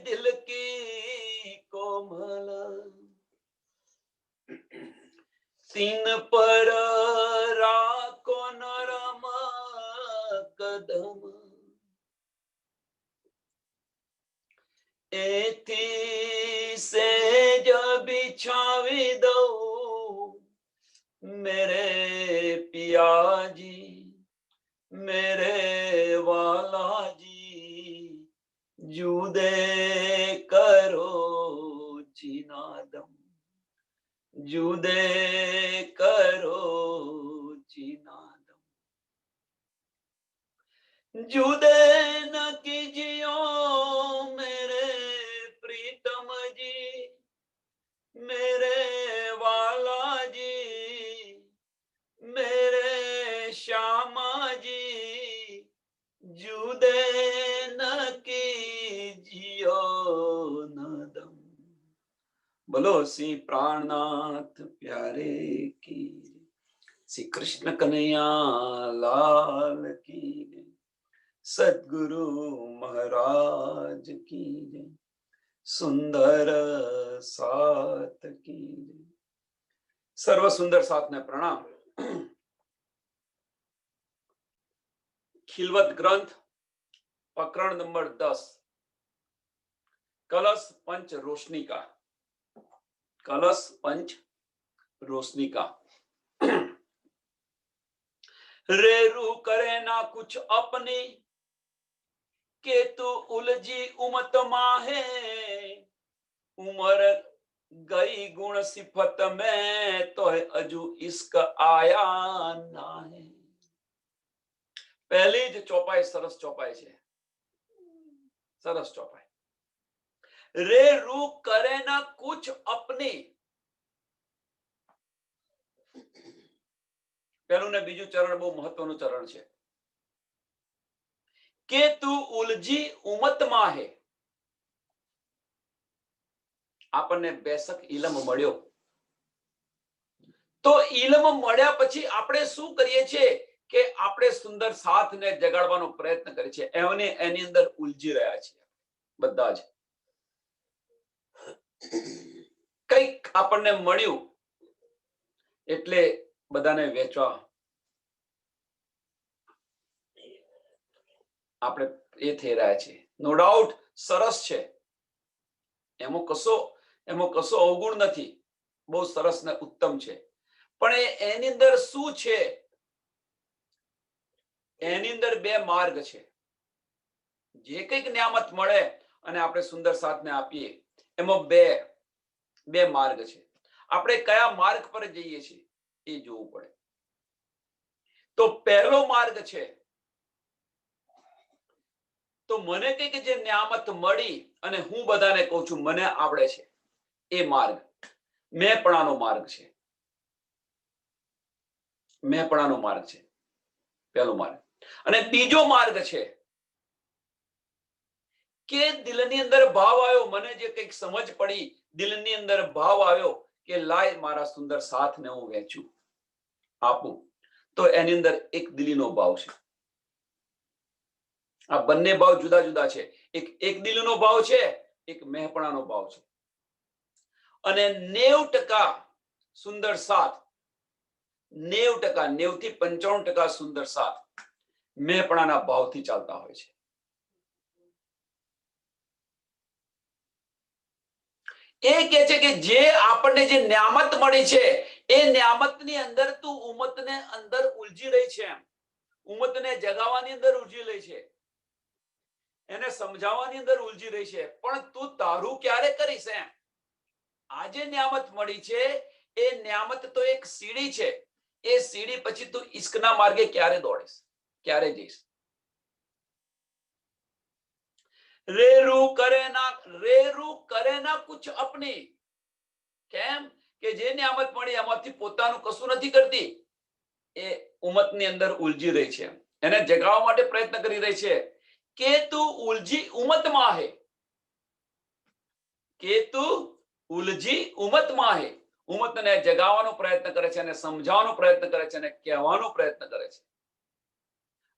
दिल की कोमल, तीन पर राखो नरम कदम, एथी से जब बिछावी दो मेरे पिया जी, मेरे वाला जी, जुदे करो जिनादम, जुदे करो जिनादम, जुदे न कीजियो मेरे प्रीतम जी, मेरे वाला जी, मेरे श्यामा जी, जुदे न कीजियो नदम। बोलो श्री प्राणनाथ प्यारे की, श्री कृष्ण कन्हैया लाल की, सद्गुरु महाराज की, सुंदर साथ की। सर्व सुंदर साथ ने प्रणाम। खिलवत ग्रंथ प्रकरण नंबर 10, कलश पंच रोशनी का, कलश पंच रोशनी का। रेरू करे ना कुछ अपनी, के तू उलझी उमत माहे, उमर गई गुण सिफत में तो है अजू इश्क आया ना है। પહેલી જ ચોપાઈ સરસ ચોપાઈ છે, સરસ ચોપાઈ। રે રૂ કરે ના कुछ अपनी, પહેલું ને બીજું ચરણ બહુ મહત્વનું ચરણ છે। કે તું ઉલજી ઉમત માં હે, આપણને બેસક ઇલમ મળ્યો, તો ઇલમ મળ્યા પછી આપણે શું કરીએ છીએ કે આપણે સુંદર સાથને જગાડવાનો પ્રયત્ન કરીએ છીએ, એની અંદર ઉલજી રહ્યા છીએ બધા જ। કંઈક આપણને મળ્યું એટલે બધાને વેચવા આપણે એ થઈ રહ્યા છીએ। નો ડાઉટ સરસ છે, એમાં કશો અવગુણ નથી, બહુ સરસ ને ઉત્તમ છે, પણ એની અંદર શું છે? એની અંદર બે માર્ગ છે। જે કંઈક નિયામત મળે અને આપણે સુંદર સાથને આપીએ, એમાં બે માર્ગ છે। આપણે કયા માર્ગ પર જઈએ છીએ એ જોવું પડે। તો પહેલો માર્ગ છે, તો મને કંઈક જે નિયામત મળી અને હું બધાને કહું છું મને આવડે છે, એ માર્ગ મેંપણાનો માર્ગ છે, મેંપણાનો માર્ગ છે પહેલો માર્ગ। અને બીજો માર્ગ છે કે દિલની અંદર ભાવ આવ્યો, મને જે કંઈક સમજ પડી, દિલની અંદર ભાવ આવ્યો કે લાય મારા સુંદર સાથને હું વેચું આપું, તો એની અંદર એક દિલીનો ભાવ છે। આ બંને ભાવ જુદા જુદા છે, એક દિલનો ભાવ છે, એક મહેપણાનો ભાવ છે। અને 90% સુંદર સાથ, 90%, 90 થી 95% સુંદર સાથ મહેપણાના ભાવથી ચાલતા હોય છે। એ કહે છે કે જે આપણને જે નિયામત મળી છે એ નિયામતની અંદર તું ઉમ્મતને અંદર ઉલજી રહી છે, ઉમ્મતને જગાવવાની અંદર ઉલજી રહી છે, એને સમજાવવાની અંદર ઉલજી રહી છે, પણ તું તારું ક્યારે કરીશ? એમ આ જે નિયામત મળી છે એ નિયામત તો એક સીડી છે, એ સીડી પછી તું ઇશ્કના માર્ગે ક્યારે દોડીશ, ક્યારે જઈશ? રેરૂ કરે ના કુછ અપની, કેમ કે જે નિયામત મળી એમાંથી પોતાનું કશું નથી કરતી, એ ઉમ્મતની અંદર ઉલજી રહી છે, એને જગાવવા માટે પ્રયત્ન કરી રહી છે કે તું ઉલજી ઉમ્મતમાં હે, કે તું ઉલજી ઉમ્મતમાં હે, ઉમ્મતને જગાવવાનો પ્રયત્ન કરે છે અને સમજાવવાનો પ્રયત્ન કરે છે અને કહેવાનો પ્રયત્ન કરે છે,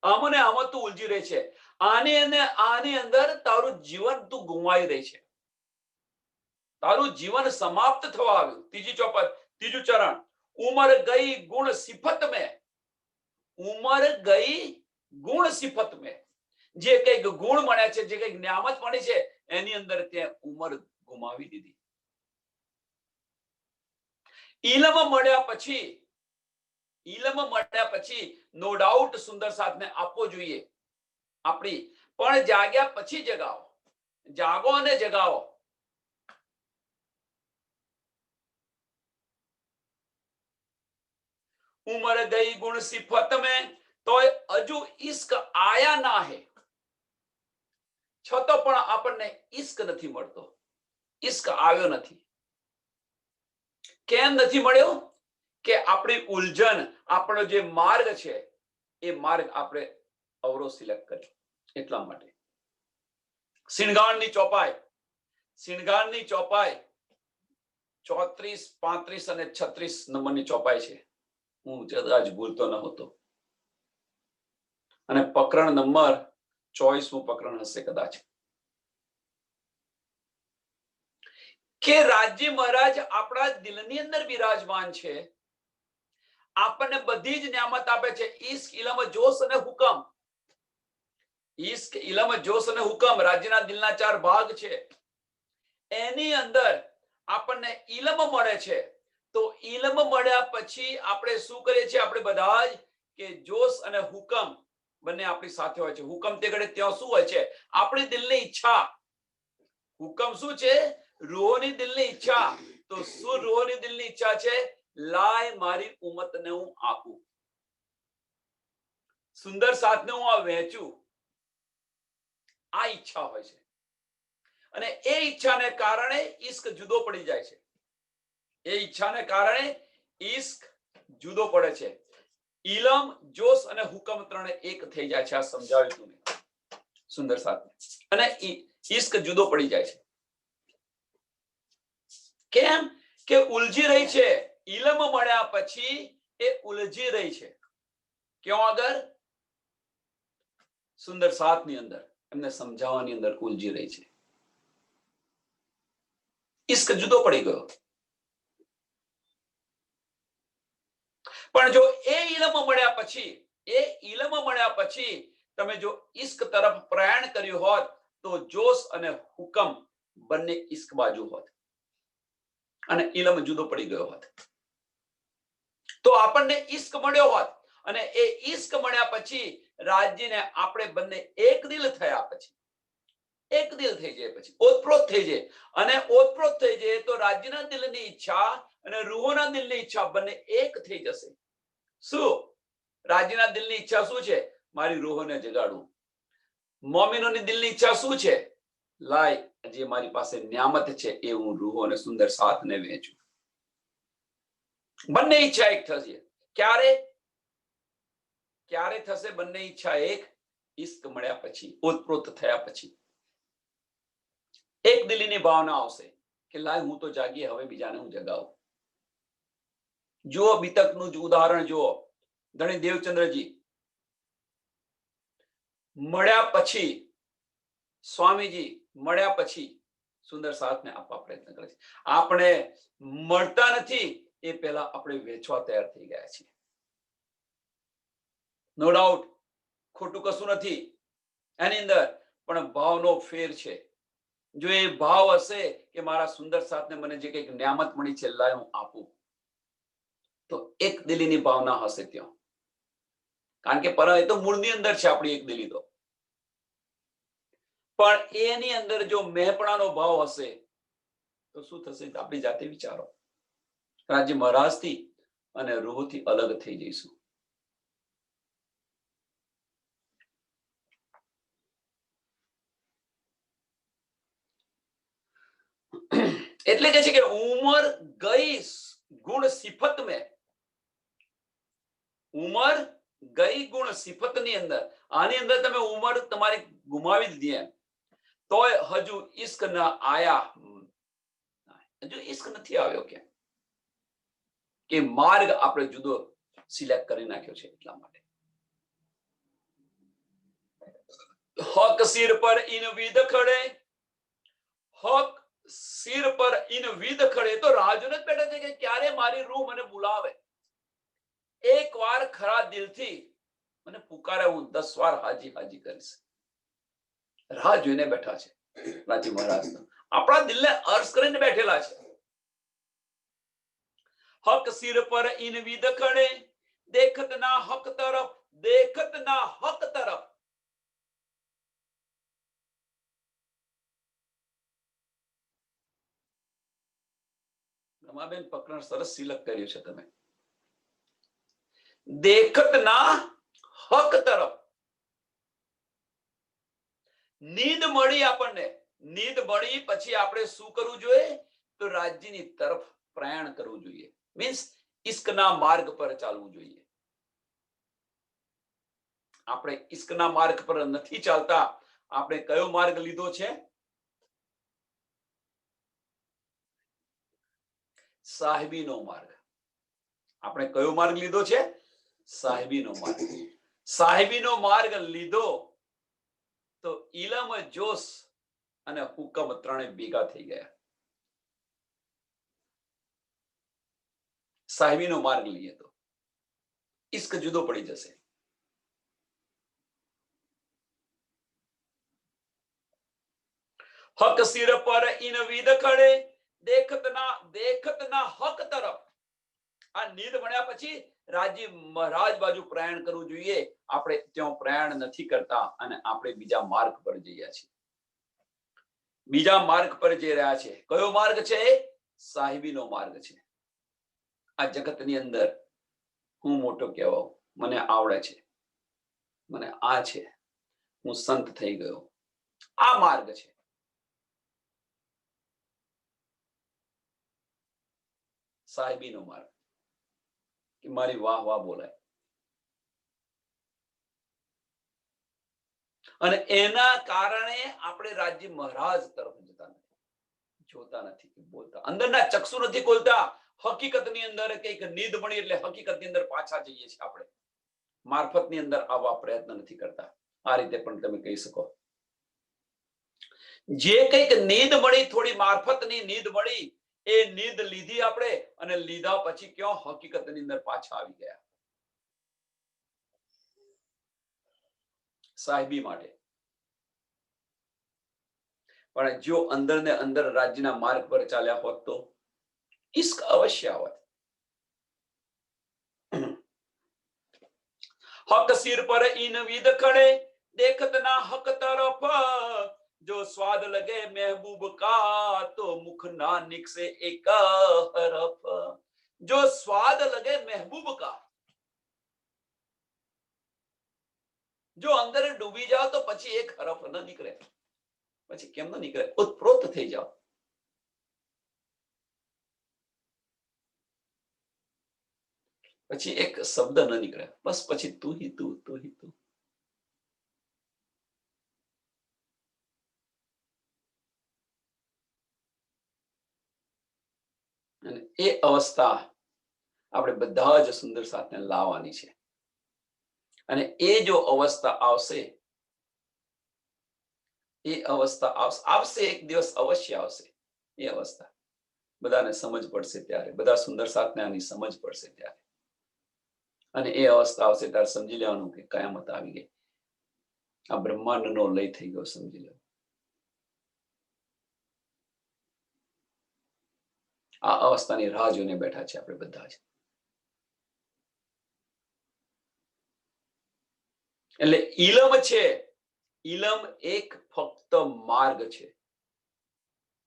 આમને આમાં તું ઉલજી રહી છે। આની અંદર તારું જીવન તું ગુમાવી રહી છે, તારું જીવન સમાપ્ત થવા આવ્યું. ત્રીજું ચરણ, ઉમર ગઈ ગુણ સિફત મેં. ઉમર ગઈ ગુણ સિફત મેં. જે કઈક ગુણ મળ્યા છે, જે કઈક નિયામત મળી છે, એની અંદર તે ઉમર ગુમાવી દીધી. ઇલમ મળ્યા પછી નો ડાઉટ સુંદર સાથને આપવો જોઈએ આપણી, પણ જાગ્યા પછી જગાવો. જાગો અને જગાવો. ઉમર ગઈ ગુણ સિફત મેં તો હજુ ઇશ્ક આયા ના હે. છતો પણ આપણને ઇશ્ક નથી મળતો, ઇશ્ક આવ્યો નથી. કેમ નથી મળ્યો? કે આપણી ઉલઝન, આપણો જે માર્ગ છે એ માર્ગ આપણે અવરો સિલેક્ટ કર્યો એટલા માટે. સિણગારની ચોપાઈ 34, 35 અને 36 નંબરની ચોપાઈ છે. હું કદાચ ભૂલતો ન હતો. અને પ્રકરણ નંબર 24મું પ્રકરણ હશે કદાચ. કે રાજ્ય મહારાજ આપણા દિલની અંદર બિરાજમાન છે, આપણને બધી જ નિયામત આપે છે. ઈશ્ક, ઇલમ, જોશ અને હુકમ. ઈશ્ક, ઇલમ, જોશ અને હુકમ રાજ્યના દિલના 4 ભાગ છે. એની અંદર આપણને ઇલમ મળે છે. તો ઇલમ મળ્યા પછી આપણે શું કરીએ છીએ? આપણે બધા જ કે જોશ અને હુકમ બંને આપણી સાથે હોય છે. હુકમ તે ઘડે ત્યાં શું હોય છે? આપણી દિલની ઈચ્છા. હુકમ શું છે? રૂહોની દિલની ઈચ્છા. તો શું રૂહોની દિલની ઈચ્છા છે? લાય મારી ઉમ્મતને હું આપું, સુંદર સાથને હું આ વહેંચું. આ ઈચ્છા હોય છે. અને એ ઈચ્છાને કારણે ઈશ્ક જુદો પડી જાય છે. એ ઈચ્છાને કારણે ઈશ્ક જુદો પડે છે. ઇલમ, જોશ અને હુકમ ત્રણે એક થઈ જાય છે. આ સમજાવ્યું તું મેં સુંદર સાથ. અને ઈશ્ક જુદો પડી જાય છે. કેમ? કે ઉલજી રહી છે. ઇલમ મળ્યા પછી એ ઉલજી રહી છે. ક્યાં આગળ? સુંદર સાથની અંદર એમને સમજાવવાની અંદર ઉલજી રહી છે. ઈશ્ક જુદો પડી ગયો. પણ જો એ ઇલમ મળ્યા પછી તમે જો ઈશ્ક તરફ પ્રયાણ કર્યું હોત તો જોશ અને હુકમ બંને ઈશ્ક બાજુ હોત અને ઇલમ જુદો પડી ગયો હોત. તો આપણને ઈશ્ક મળ્યો હોત અને એ ઈશ્ક મળ્યા પછી રાજ્યને આપણે બંને એક દિલ થયા પછી, એક દિલ થઈ જાય પછી ઓતપ્રોત થઈ જાય. અને ઓતપ્રોત થઈ જાય તો રાજ્યના દિલની ઈચ્છા અને રૂહોના દિલની ઈચ્છા બંને એક થઈ જશે. શું? રાજ્યના દિલની ઈચ્છા શું છે? મારી રૂહોને જગાડવું. મોમિનોની દિલની ઈચ્છા શું છે? લાય જે મારી પાસે નિયામત છે એ હું રૂહો અને સુંદર સાથને વહેંચું. બંને ઈચ્છા એક થશે. ક્યારે થશે બંને ઈચ્છા એક? ઈશ્ક મળ્યા પછી, ઓતપ્રોત થયા પછી એક દિલીની ભાવના આવશે કે લાય હું તો જાગી, હવે બીજાને હું જગાવું. જુઓ બીતકનું જ ઉદાહરણ જુઓ. ધણી દેવચંદ્રજી મળ્યા પછી, સ્વામીજી મળ્યા પછી સુંદર સાથને આપવા પ્રયત્ન કરે છે. આપણે મળતા નથી એ પહેલા આપણે વેચવા તૈયાર થઈ ગયા છીએ. નો ડાઉટ, ખોટું કશું નથી એની અંદર, પણ ભાવનો ફેર છે. જો એ ભાવ હશે કે મારા સુંદર સાથને મને જે કંઈક નિયામત મળી છે લાય હું આપું, તો એક દિલીની ભાવના હશે ત્યાં. કારણ કે પર એ તો મૂળની અંદર છે આપણી એક દિલી તો. પણ એની અંદર જો મેપણાનો ભાવ હશે તો શું થશે? આપણી જાતે વિચારો. રાજ્ય મહારાજથી અને રૂહથી અલગ થઈ જઈશું. એટલે કે છે કે ઉમર ગઈ ગુણ સિફત મેં. ઉમર ગઈ ગુણ સિફત ની અંદર, આની અંદર તમે ઉમર તમારી ગુમાવી દીધી એમ, તોય હજુ ઈશ્ક ના આયા. હજુ ઈશ્ક નથી આવ્યો. કેમ? કે માર્ગ આપણે જુદો સિલેક્ટ કરી નાખ્યો છે એટલા માટે. હક સિર પર ઇન વિદ ખડે, હક સિર પર ઇન વિદ ખડે. તો રાહ જોઈને જ બેઠા છે કે ક્યારે મારી રૂહ મને બોલાવે. એક વાર ખરા દિલથી મને પુકારે, હું 10 વાર હાજી હાજી કરીશ. રાહ જોઈને બેઠા છે રાજી મહારાજ. આપણા દિલને અર્જ કરીને બેઠેલા છે. હક સિર પર ઇન વિદ ખડે, દેખત ના હક તરફ, દેખત ના હક તરફ. રમાબેન પકરણ સરસ સિલક કર્યું છે તમે. દેખત ના હક તરફ. નીંદ મળી આપણને, નીંદ મળી પછી આપણે શું કરવું જોઈએ? તો રાજ્યની તરફ પ્રયાણ કરવું જોઈએ. મીન્સ ઇશ્કના માર્ગ પર ચાલવું જોઈએ. આપણે ઇશ્કના માર્ગ પર નથી ચાલતા. આપણે કયો માર્ગ લીધો છે? સાહેબીનો માર્ગ. આપણે કયો માર્ગ લીધો છે? સાહેબીનો માર્ગ. સાહેબીનો માર્ગ લીધો તો ઇલમ, જોશ અને હુકમ ત્રણે ભેગા થઈ ગયા. સાહેબીનો માર્ગ લઈએ તો ઇશ્ક જુદો પડી જશે. હક સિર પર ઇન વિદ ખડે, દેખત ના હક તરફ. આ નીંદ મળ્યા પછી રાજી મહારાજ બાજુ પ્રયાણ કરવું જોઈએ. આપણે ત્યાં પ્રયાણ નથી કરતા અને આપણે બીજા માર્ગ પર જઈએ છીએ. બીજા માર્ગ પર જઈ રહ્યા છે. કયો માર્ગ છે? સાહેબીનો માર્ગ છે. આ જગતની અંદર હું મોટો કહેવાઉં, મને આવડે છે, મને આ છે, હું સંત થઈ ગયો. આ માર્ગ છે. સાહેબીનો માર્ગ કે મારી વાહ વાહ બોલાય. અને એના કારણે આપણે રાજ્ય મહારાજ તરફ જતા નથી, જોતા નથી, બોલતા, અંદરના ચક્ષુ નથી ખોલતા. હકીકતની અંદર કંઈક નીંદ મળી એટલે હકીકતની અંદર પાછા જઈએ છીએ. આપણે મારફતની અંદર આવવા પ્રયત્ન નથી કરતા. આ રીતે પણ તમે કહી શકો. જે કંઈક નીંદ મળી, થોડી મારફતની નીંદ મળી, એ નીંદ લીધી આપણે અને લીધા પછી ક્યાં હકીકતની અંદર પાછા આવી ગયા. સાહેબી માટે. પણ જો અંદર ને અંદર રાજ્યના માર્ગ પર ચાલ્યા હોત તો ઇશ્ક અવશ્ય આવત. હક સિર પર ઇન વિદ ખડે, દેખત ના હક તરફ. જો સ્વાદ લગે મહેબૂબ કા, તો મુખ ના નિકસે એક હરફ. જો સ્વાદ લગે મહેબૂબ કા, જો અંદર ડૂબી જાઓ તો પછી એક હરફ ન નીકળે. પછી કેમ ન નીકળે? ઉતપ્રોત થઈ જાઓ. પછી એક શબ્દ ન નીકળે. બસ પછી તું હી તું, તું હી તું. અને એ અવસ્થા આપણે બધા જ સુંદર સાથને લાવવાની છે. અને એ જો અવસ્થા આવશે, એ અવસ્થા આવશે, એક દિવસ અવશ્ય આવશે. એ અવસ્થા બધાને સમજ પડશે ત્યારે, બધા સુંદર સાથને આની સમજ પડશે ત્યારે. અને એ અવસ્થા આવશે ત્યારે સમજી લેવાનું કે કયામત આવી ગઈ. આ બ્રહ્માંડનો લય થઈ ગયો, સમજી લો. આ અવસ્થાની રાહ જોઈને બેઠા છે આપણે બધા જ. એટલે ઇલમ છે, ઇલમ એક ફક્ત માર્ગ છે,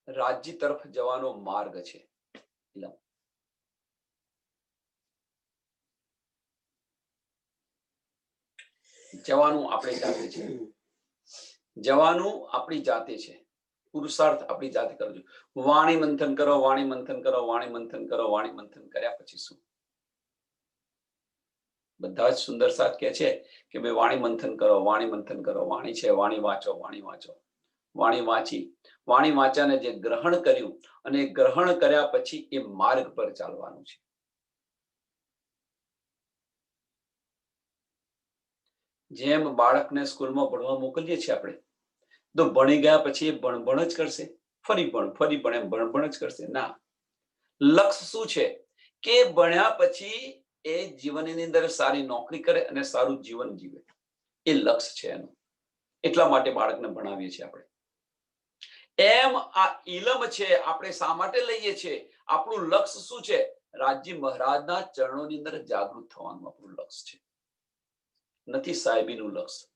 રાજ્ય તરફ જવાનો માર્ગ છે. ઇલમ જવાનું આપણે જાતે છે, જવાનું આપણી જાતે છે. પુરુષાર્થ આપણી જાતે કરજો. વાણી મંથન કરો, વાણી મંથન કરો, વાણી મંથન કરો. વાણી મંથન કર્યા પછી શું? બધા જ સુંદર સાથ કહે છે કે ભાઈ વાણી મંથન કરો, વાણી મંથન કરો. વાણી છે, વાણી વાંચો, વાણી વાંચો. વાણી વાંચી, વાણી વાંચાને જે ગ્રહણ કર્યું અને ગ્રહણ કર્યા પછી એ માર્ગ પર ચાલવાનું છે. જેમ બાળકને સ્કૂલમાં ભણવા મોકલીએ છીએ આપણે, તો ભણી ગયા પછી એ ભણ જ કરશે, ફરી ભણ એમ ભણ જ કરશે? ના. લક્ષ્ય શું છે કે ભણ્યા પછી એ જીવનની અંદર સારી નોકરી કરે અને સારું જીવન જીવે, એ લક્ષ્ય છે એનું. એટલા માટે બાળકને ભણાવીએ છીએ આપણે. એમ આ ઇલમ છે આપણે શા માટે લઈએ છીએ? આપણું લક્ષ્ય શું છે? રાજજી મહારાજના ચરણોની અંદર જાગૃત થવાનું આપણું લક્ષ્ય છે, નથી સાહેબીનું લક્ષ્ય.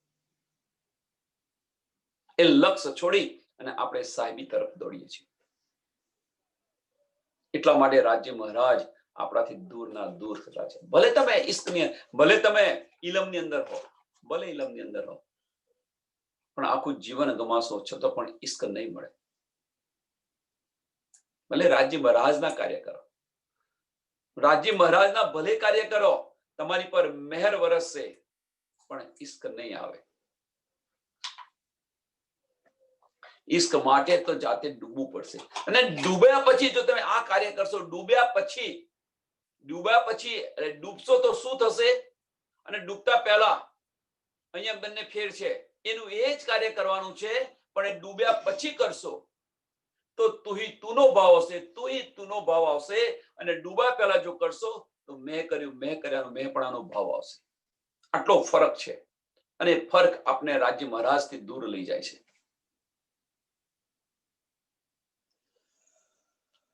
એ લક્ષ્ય છોડી અને આપણે સાહેબી તરફ દોડીએ છીએ. એટલા માટે રાજજી મહારાજ આપણાથી દૂરના દૂર થતા છે. ભલે તમે ઇશ્કની, ભલે તમે ઇલમની અંદર હો, ભલે ઇલમની અંદર હો, પણ આખું જીવન ગમાશો છતાં પણ ઇશ્ક નહીં મળે. ભલે રાજજી મહારાજના કાર્ય કરો, રાજજી મહારાજના ભલે કાર્ય કરો, તમારી પર મહેર વરસશે, પણ ઇશ્ક નહીં આવે. ઇશ્ક માટે તો જાતે ડૂબવું પડશે. અને ડૂબ્યા પછી જો તમે આ કાર્ય કરશો, ડૂબ્યા પછી ડૂબશો તો શું થશે? અને ડૂબતા પહેલા અહીંયા બંને ફેર છે. એનું એ જ કાર્ય કરવાનું છે, પણ એ ડૂબ્યા પછી કરશો તો તુહી તુનો ભાવ આવશે, તુહી તુનો ભાવ આવશે. અને ડૂબ્યા પહેલા જો કરશો તો મેં કર્યું, મેં કર્યાનો મેંપણાનો ભાવ આવશે. આટલો ફરક છે. અને ફરક આપણે રાજ્ય મહારાજથી દૂર લઈ જાય છે.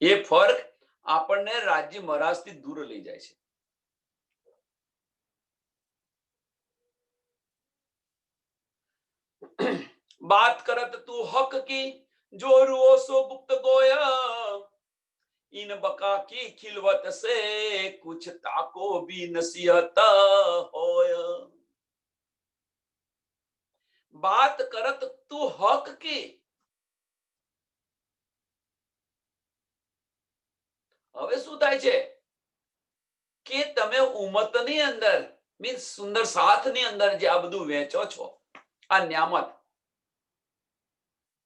એ ફર્ક આપણને રાજ્ય મહારાજથી દૂર લઈ જાય છે. बात करत तू हक की जो रुओ सो गुप्त गोया, इन बका की खिलवत से कुछ ताको भी नसीहत होया. बात करत तू हक की. હવે શું થાય છે કે તમે ઉમ્મતની અંદર મીન્સ સુંદર સાથની અંદર જે આ બધું વેચો છો, આ ન્યામત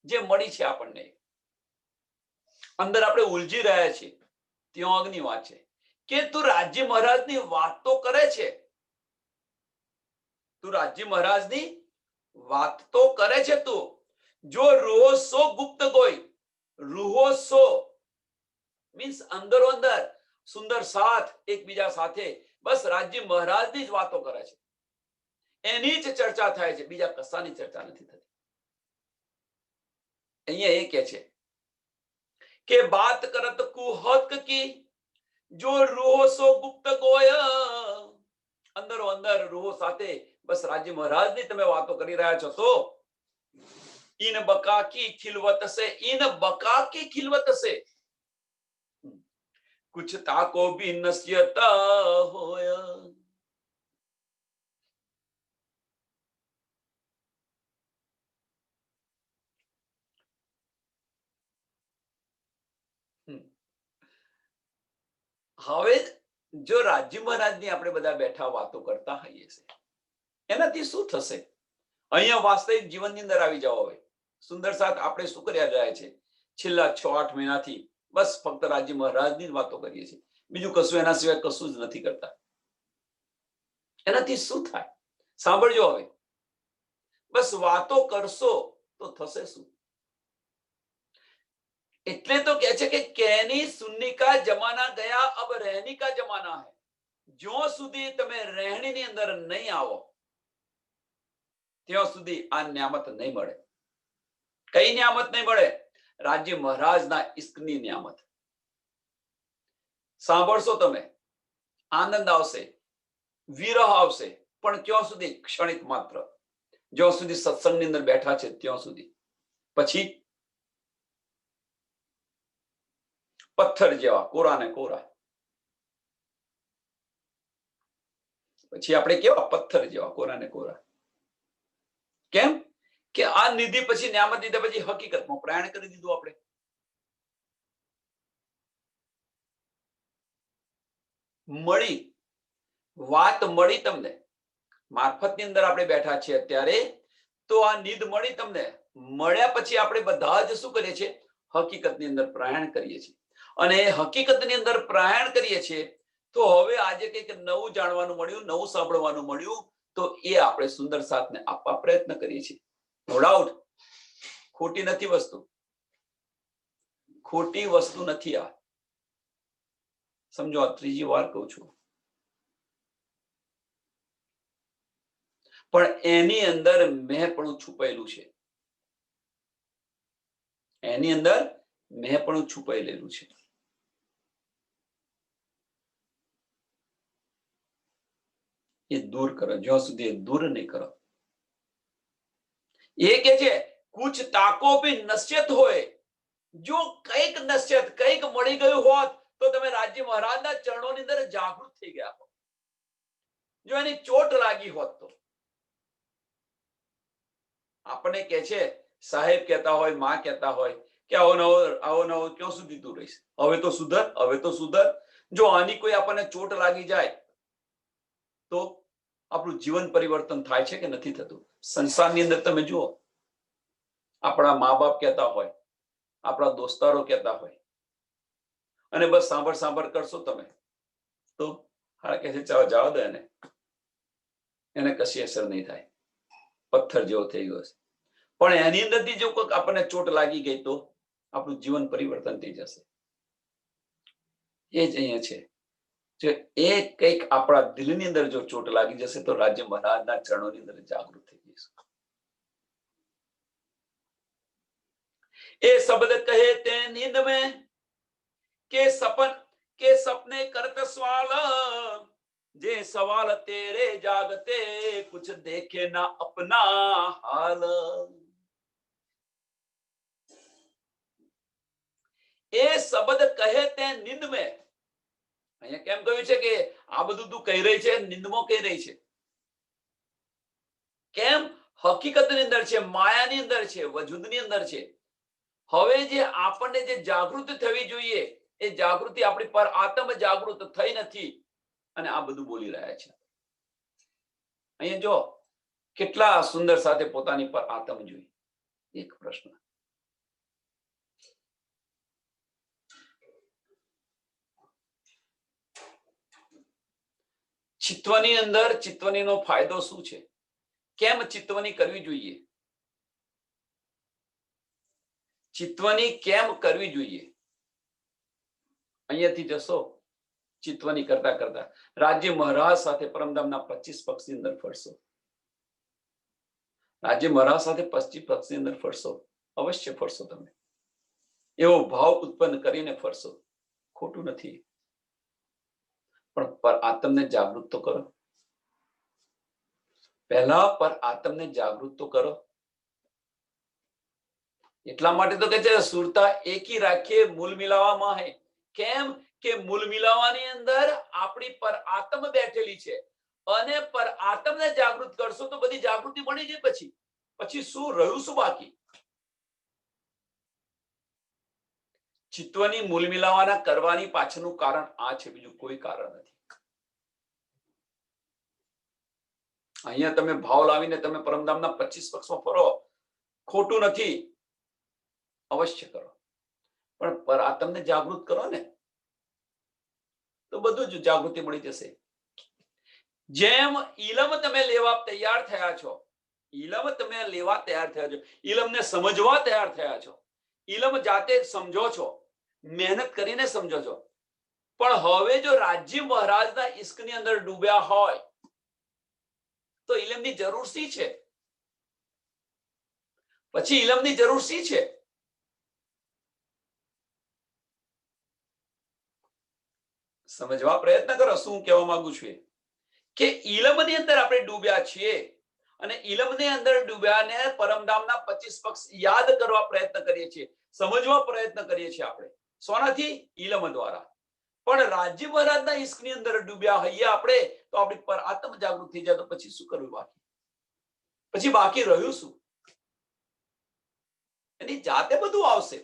જે મળી છે આપણને, અંદર આપણે ઉલજી રહ્યા છીએ, ત્યાં આગની વાત છે કે તું રાજ્ય મહારાજની વાત તો કરે છે, તું રાજ્ય મહારાજની વાત તો કરે છે. તું જો રૂહો સો ગુપ્ત ગોઈ, રૂહો સો મીન્સ અંદરો અંદર સુંદર સાથ એકબીજા સાથે બસ રાજ્ય મહારાજની જ વાતો કરે છે, એની જ ચર્ચા થાય છે, બીજા કશાની ચર્ચા નથી થતી. અહીંયા એ કે છે કે બાત કરત કુહક કી જો રૂહો સો ગુપ્ત ગોય, અંદરો અંદર રૂહો સાથે બસ રાજ્ય મહારાજની તમે વાતો કરી રહ્યા છો. તો इन बका की खिलवत से, इन बका की खिलवत से कुछ ताको भी नसीहत होया. હવે જો રાજ્ય મહારાજની આપણે બધા બેઠા વાતો કરતા હોઈએ છીએ, એનાથી શું થશે? અહીંયા વાસ્તવિક જીવનની અંદર આવી જાઓ. હવે સુંદર સાથ આપણે શું કર્યા જાય છે છેલ્લા 6-8 મહિનાથી? બસ ફક્ત રાજ્ય મહારાજની જ વાતો કરીએ છીએ, બીજું કશું એના સિવાય કશું જ નથી કરતા. એનાથી શું થાય? સાંભળજો. હવે બસ વાતો કરશો તો થશે શું? એટલે તો કહે છે કે कहनी सुननी का जमाना गया, अब रहनी का जमाना है. જ્યાં સુધી તમે રહેણીની અંદર નહીં આવો ત્યાં સુધી આ ન્યામત નહીં મળે. કઈ ન્યામત નહીં મળે? રાજ્ય મહારાજના ઇશ્કની ન્યામત. સાંભળશો તમે, આનંદ આવશે, વિરહ આવશે, પણ ક્યાં સુધી? ક્ષણિક માત્ર. જ્યાં સુધી સત્સંગની અંદર બેઠા છે ત્યાં સુધી. પછી પથ્થર જેવા કોરા ને કોરા. પછી આપણે કેવા? પથ્થર જેવા કોરા ને કોરા. કેમ કે આ નિધિ પછી ન્યામત લીધા પછી હકીકતમાં પ્રયાણ કરી દીધું આપણે. મળી વાત મળી તમને, મારફતની અંદર આપણે બેઠા છીએ અત્યારે, તો આ નિધ મળી તમને. મળ્યા પછી આપણે બધા જ શું કરીએ છીએ? હકીકતની અંદર પ્રયાણ કરીએ છીએ. અને હકીકતની અંદર પ્રયાણ કરીએ છીએ તો હવે આજે કંઈક નવું જાણવાનું મળ્યું, નવું સાંભળવાનું મળ્યું, તો એ આપણે સુંદર સાથને આપવા પ્રયત્ન કરીએ છીએ. નો ડાઉટ ખોટી નથી વસ્તુ, ખોટી વસ્તુ નથી આ. સમજો, આ ત્રીજી વાર કહું છું. પણ એની અંદર મેં પણ છુપાયેલું છે, એની અંદર મેં પણ છુપાયેલું છે. એ દૂર કરો, જ્યાં સુધી એ દૂર નહીં કરો. એ કે છે કુછ તાકો ભી નશ્યત હોય. જો કંઈક નશ્યત કંઈક મળી ગયું હોત તો તમે રાજ્ય મહારાજના ચરણોની અંદર જાગૃત થઈ ગયા હોત. જો એની ચોટ લાગી હોત તો. આપણને કે છે, સાહેબ કહેતા હોય, માં કહેતા હોય કે આવો નવો ક્યાં સુધી તું રહીશ, હવે તો સુધર, હવે તો સુધર. જો આની કોઈ આપણને ચોટ લાગી જાય તો આપણું જીવન પરિવર્તન થાય છે કે નથી થતું? સંસારની અંદર તમે જુઓ, આપણા મા બાપ કહેતા હોય, આપણા દોસ્તારો કહેતા હોય, અને બસ સાંભળ સાંભળ કરશો તમે તો હા કે છે ચાલો જવા દો, એને કશી અસર નહીં થાય, પથ્થર જેવો થઈ ગયો છે. પણ એની અંદરથી જો કોઈ આપણને ચોટ લાગી ગઈ તો આપણું જીવન પરિવર્તન થઈ જશે. એ જ અહીંયા છે. જો એ કંઈક આપણા દિલની અંદર જો ચોટ લાગી જશે તો રાજ્ય મહારાજના ચરણોની અંદર જાગૃત થઈ જઈશું. એ શબ્દ કહે તે નીંદ में के सपने करत सवाल, जे सवाल तेरे जागते कुछ देखे ना अपना हाल. એ શબ્દ કહે તે નીંદ में, અહીંયા કેમ કહ્યું છે કે આ બધું તું કહી રહી છે, નિંદમાં કહી રહી છે? કેમ? હકીકતની અંદર છે, માયાની અંદર છે, વજૂદની અંદર છે. હવે જે આપણને જે જાગૃતિ થવી જોઈએ એ જાગૃતિ આપણી પર આત્મ જાગૃત થઈ નથી અને આ બધું બોલી રહ્યા છે. અહીંયા જો કેટલા સુંદર સાથે પોતાની પર આત્મ જોઈ. એક પ્રશ્ન, ચિત્તવની અંદર ચિત્તવનીનો ફાયદો શું છે? કેમ ચિત્તવની કરવી જોઈએ? ચિત્તવની કેમ કરવી જોઈએ? અહીંયાથી જશો, ચિત્તવની કરતા કરતા રાજ્ય મહારાજ સાથે પરમધામના 25 પક્ષની અંદર ફરશો. રાજ્ય મહારાજ સાથે 25 પક્ષની અંદર ફરશો, અવશ્ય ફરશો. તમે એવો ભાવ ઉત્પન્ન કરીને ફરશો, ખોટું નથી. પણ પર આત્મને જાગૃત તો કરો. પહેલા પર આત્મને જાગૃત તો કરો. એટલા માટે તો કે છે સુરતા એકી રાખીએ મૂલ મિલાવામાં હે. કેમ કે મૂલ મિલાવાની અંદર આપણી પર આત્મ બેઠેલી છે અને પર આત્મને જાગૃત કરશો તો બધી જાગૃતિ મળી જાય. પછી શું રહ્યું? શું બાકી? ચિત્તવની મૂલ મિલાવાના કરવાની પાછળનું કારણ આ છે, બીજું કોઈ કારણ નથી. અહીંયા તમે ભાવ લાવીને તમે પરમધામના 25 પક્ષમાં ફરો, ખોટું નથી, અવશ્ય કરો. પણ પર આત્મને જાગૃત કરો ને તો બધું જ જાગૃતિ મળી જશે. જેમ ઈલમ તમે લેવા તૈયાર થયા છો, ઈલમ તમે લેવા તૈયાર થયા છો, ઈલમને સમજવા તૈયાર થયા છો, ઈલમ જાતે સમજો છો, મહેનત કરીને સમજો છો. પણ હવે જો રાજ્ય મહારાજના ઇશ્કની અંદર ડૂબ્યા હોય તો ઇલમની જરૂર શી છે? પછી ઇલમની જરૂર શી છે? સમજવા પ્રયત્ન કરો શું કહેવા માંગુ છું. કે ઇલમની અંદર આપણે ડૂબ્યા છીએ અને ઇલમની અંદર ડૂબ્યાને પરમધામના 25 પક્ષ યાદ કરવા પ્રયત્ન કરીએ છીએ, સમજવા પ્રયત્ન કરીએ છીએ આપણે. સોનાથી? ઇલમ દ્વારા. પણ રાજ્ય મહારાજના ઇશ્કની અંદર ડૂબ્યા હોઈએ આપણે તો આપણી પર આત્મ જાગૃત થઈ જાય તો પછી શું કરવું બાકી? પછી બાકી રહ્યું શું? એની જાતે બધું આવશે,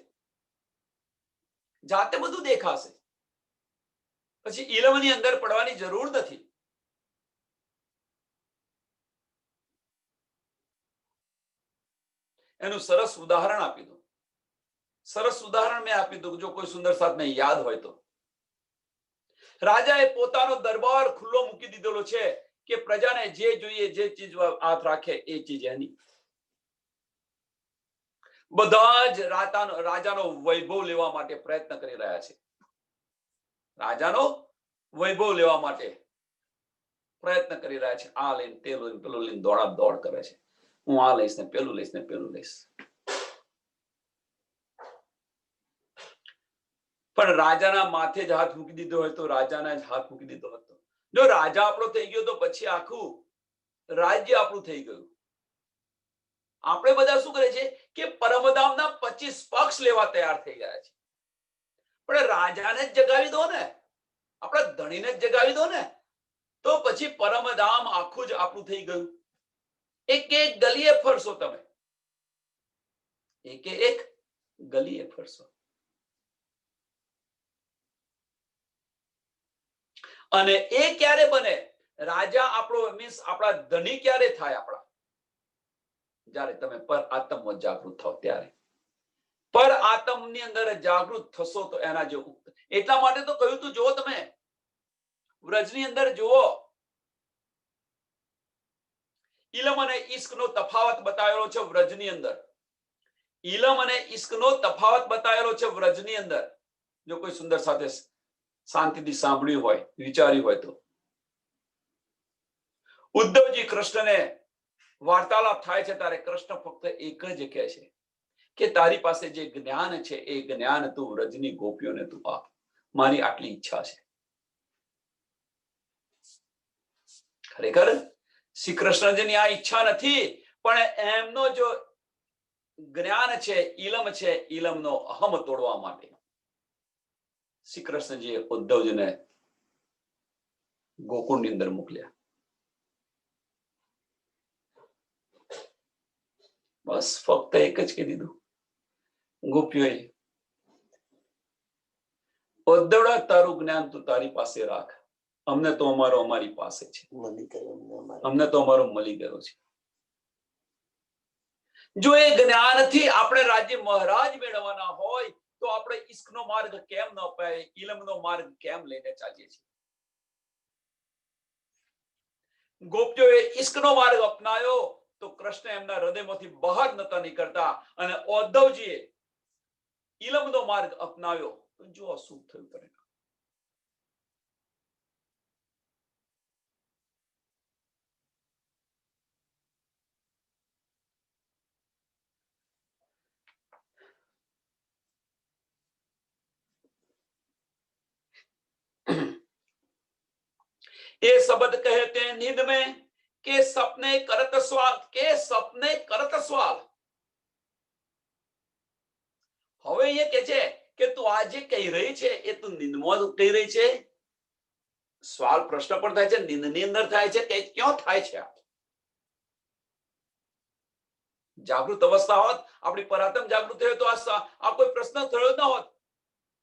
જાતે બધું દેખાશે. પછી ઇલમની અંદર પડવાની જરૂર નથી. એનું સરસ ઉદાહરણ આપી દઉં. સરસ ઉદાહરણ મેં આપી દઉં, જો કોઈ સુંદર સાથને યાદ હોય તો. રાજાએ પોતાનો દરબાર ખુલ્લો મૂકી દીધેલો છે કે પ્રજાને જે જોઈએ જે ચીજ હાથ રાખે એ ચીજ એની. બધા જ રાજાનો વૈભવ લેવા માટે પ્રયત્ન કરી રહ્યા છે. રાજાનો વૈભવ લેવા માટે પ્રયત્ન કરી રહ્યા છે. આ લઈને તે લઈને પેલું લઈને દોડ કરે છે. હું આ લઈશ ને પેલું લઈશ ને પેલું લઈશ. પણ રાજાના માથે જ હાથ મૂકી દીધો હોય તો રાજાના જ હાથ મૂકી દીધો હતો. જો રાજા આપણો થઈ ગયો તો પછી આખું રાજ્ય આપણું થઈ ગયું. આપણે બધા શું કરે છે કે પરમધામના 25 પક્ષ લેવા તૈયાર થઈ ગયા છે. પણ રાજાને જ જગાવી દો ને, આપણા ધણીને જ જગાવી દો ને, તો પછી પરમધામ આખું જ આપણું થઈ ગયું. એક એક ગલીએ ફરશો તમે, એક એક ગલીએ ફરશો. અને એ ક્યારે બને? રાજા આપણો મીન્સ આપણા ધણી ક્યારે થાય? આપણા જ્યારે તમે પર આત્મમાં જાગૃત થાવ ત્યારે. પર આત્મની અંદર જાગૃત થશો તો એના જેવું. એટલા માટે તો કહ્યું તું, જુઓ તમે વ્રજની અંદર જુઓ, ઇલમ અને ઇશ્કનો તફાવત બતાવેલો છે વ્રજની અંદર. ઇલમ અને ઇશ્કનો તફાવત બતાવેલો છે વ્રજની અંદર. જો કોઈ સુંદર સાથે શાંતિથી સાંભળ્યું હોય, વિચાર્યું હોય તો. ઉદ્ધવજી કૃષ્ણને વાર્તાલાપ થાય છે ત્યારે કૃષ્ણ ફક્ત એક જ કહે છે કે તારી પાસે જે જ્ઞાન છે એ જ્ઞાન તું વ્રજની ગોપીઓને તું આપ. મારી આટલી ઈચ્છા છે. ખરેખર શ્રી કૃષ્ણજીની આ ઈચ્છા નથી, પણ એમનો જો જ્ઞાન છે, ઇલમ છે, ઇલમનો અહમ તોડવા માટે શ્રી કૃષ્ણજીએ ઉદ્ધવજીને ગોકુળની અંદર મોકલ્યા. બસ ફક્ત એક જ કહી દીધું ગોપીઓએ, ઉદ્ધવડા તારું જ્ઞાન તું તારી પાસે રાખ, અમને તો અમારી પાસે છે, અમને તો અમારું મળી ગયો છે. જો એ જ્ઞાનથી આપણે રાજ્ય મહારાજ મેળવવાના હોય તો આપણે ઇશ્કનો માર્ગ કેમ ન અપાય, ઇલમનો માર્ગ કેમ લઈને ચાલીએ છીએ? ગોપીઓએ ઇશ્કનો માર્ગ અપનાયો તો કૃષ્ણ એમના હૃદયમાંથી બહાર નતા નીકળતા, અને ઉદ્ધવજીએ ઇલમનો માર્ગ અપનાવ્યો તો જો શું થયું પરિણામ. ये शब्द कहते हैं नींद में के सपने करत सवाल, के सपने करत सवाल. હવે એ કહે છે કે તું આજે કહી રહી છે એ તું નિંદમાં કહી રહી છે. સવાલ પ્રશ્ન પણ થાય છે, નિંદની અંદર થાય છે કે ક્યાં થાય છે? જાગૃત અવસ્થા હોત, આપણી પરાત્મ જાગૃત હોય તો આ કોઈ પ્રશ્ન થયો ન હોત,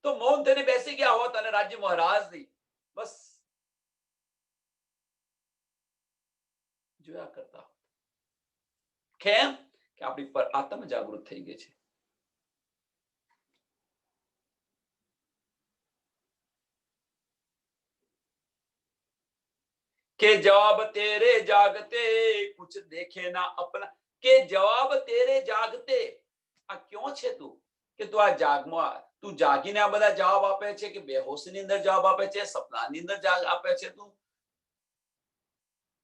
તો મૌન થઈને બેસી ગયા હોત અને રાજ્ય મહારાજની બસ જોયા કરતા હોત. કેમ કે આપણી પર આત્મ જાગૃત થઈ ગઈ છે. કે જવાબ તેરે જાગતે કુછ દેખે ના અપના, કે જવાબ તેરે જાગતે. આ ક્યાં છે તું કે તું આ જાગમાં, તું જાગીને આ બધા જવાબ આપે છે કે બેહોશીની અંદર જવાબ આપે છે, સપનાની અંદર જવાબ આપે છે? તું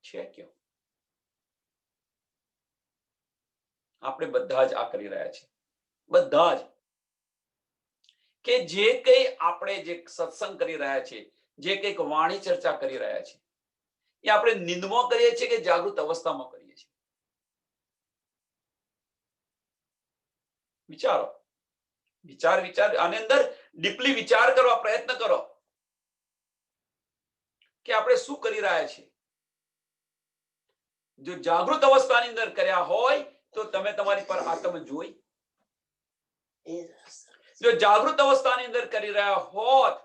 છે ક્યાં? આપણે બધા જ આ કરી રહ્યા છીએ, બધા જ. કે જે કઈ આપણે જે સત્સંગ કરી રહ્યા છીએ, જે કઈક વાણી ચર્ચા કરી રહ્યા છીએ, એ આપણે નિંદમાં કરીએ છીએ કે જાગૃત અવસ્થામાં કરીએ છીએ? વિચારો, વિચાર આની અંદર ડીપલી વિચાર કરવા પ્રયત્ન કરો કે આપણે શું કરી રહ્યા છીએ. જો જાગૃત અવસ્થાની અંદર કર્યા હોય તો તમે તમારી પર આત્મ જોઈ, જો જાગૃત અવસ્થાની અંદર કરી રહ્યા હોત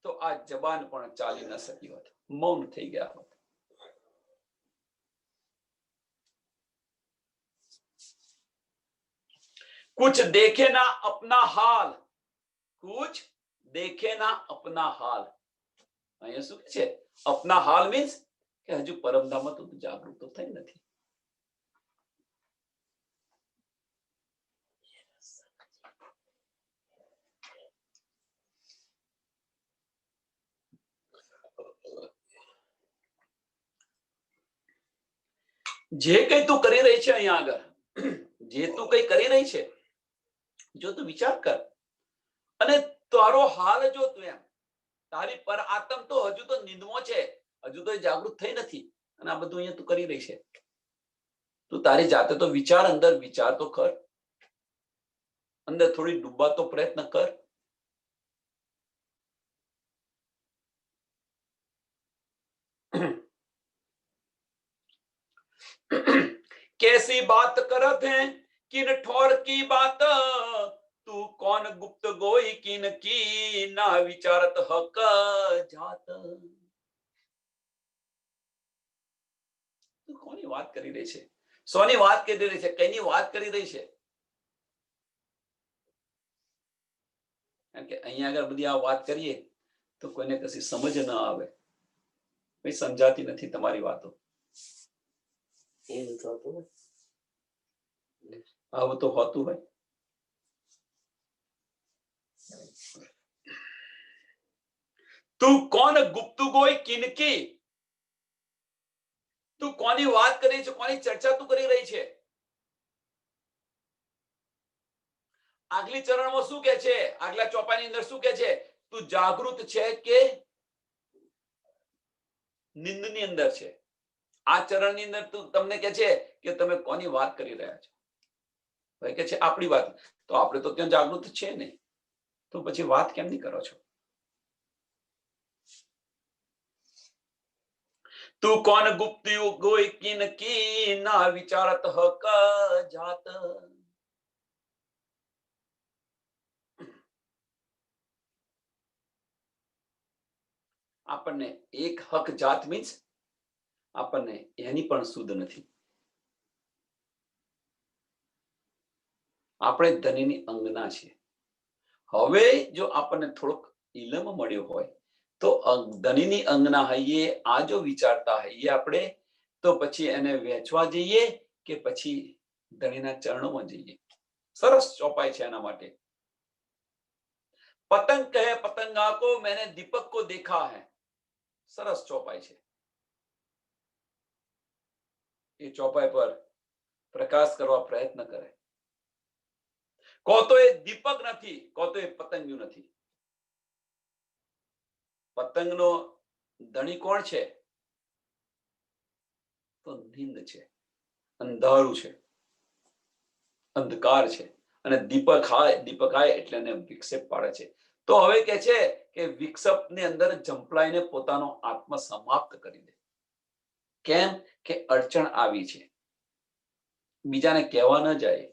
તો આ જબાન પણ ચાલી ન શકી હોત, મૌન થઈ ગયા હોત. कुछ देखे ना अपना हाल, कुछ देखे ना अपना हाल. અહીંયા શું છે? અપના હાલ મીન્સ કે હજુ પરમધામમાં તું જાગૃત તો થઈ નથી. જે કઈ તું કરી રહી છે અહીંયા આગળ, જે તું કઈ કરી રહી છે, જો તું વિચાર કર અને તારો હાલ જો તું એમ, તારી પર આત્મ તો હજુ તો નિંદમો છે, હજુ તો જાગૃત થઈ નથી, અને આ બધું અહીંયા તું કરી રહી છે. તું તારી જાતે તો વિચાર, અંદર વિચાર તો કર, અંદર થોડી ડૂબવા તો પ્રયત્ન કર. कैसी बात करत है किन ठोर की बात, तू कौन गुप्त गोई किन की ना विचारत हक जात. તું કોની વાત કરી રહી છે? સોની વાત કરી રહી છે? કઈની વાત કરી રહી છે? કારણ કે અહીંયા આગળ બધી આ વાત કરીએ તો કોઈને કશી સમજ ન આવે, કઈ સમજાતી નથી તમારી વાતો. આવું તો હોતું હોય. તું કોણ ગુપ્ત ગોઈ કિનકી, તું કોની વાત કરી છે, કોની ચર્ચા તું કરી રહી છે? આગલી ચરણમાં શું કે છે, આગલા ચોપાની અંદર શું કે છે? તું જાગૃત છે કે નિંદની અંદર છે? આ ચરણની અંદર તું તમને કે છે કે તમે કોની વાત કરી રહ્યા છો? ભાઈ કે છે આપણી વાત. તો આપણે તો ત્યાં જાગૃત છે નહીં, તો પછી વાત કેમ નહીં કરો છો? તું કોણ ગુપ્ત ગોઈ કિન કી ના વિચારત હક જાત. આપણને એક હક જાત મીન્સ આપણને એની પણ સુધ નથી. આપણે ધનીની અંગના છે. હવે જો આપણને થોડોક ઇલમ મળ્યો હોય તો ધનીની અંગના હૈયે આ જો વિચારતા હૈયે આપણે, તો પછી એને વેચવા જઈએ કે પછી ધણીના ચરણોમાં જઈએ? સરસ ચોપાઈ છે એના માટે. પતંગ કહે પતંગા કો मैंने दीपक को देखा है. સરસ ચોપાઈ છે. એ ચોપાઈ પર પ્રકાશ કરવા પ્રયત્ન કરે. કહો તો એ દીપક નથી, કહો તો એ પતંગિયું નથી. પતંગનો ધણી કોણ છે? તો નિંદ છે, અંધારું છે, અંધકાર છે. અને દીપક આય એટલે એને વિક્ષેપ પાડે છે. તો હવે કે છે કે વિક્ષેપની અંદર ઝંપલાઈને પોતાનો આત્મ સમાપ્ત કરી દે. કેમ કે અડચણ આવી છે, બીજાને કહેવા ન જાય,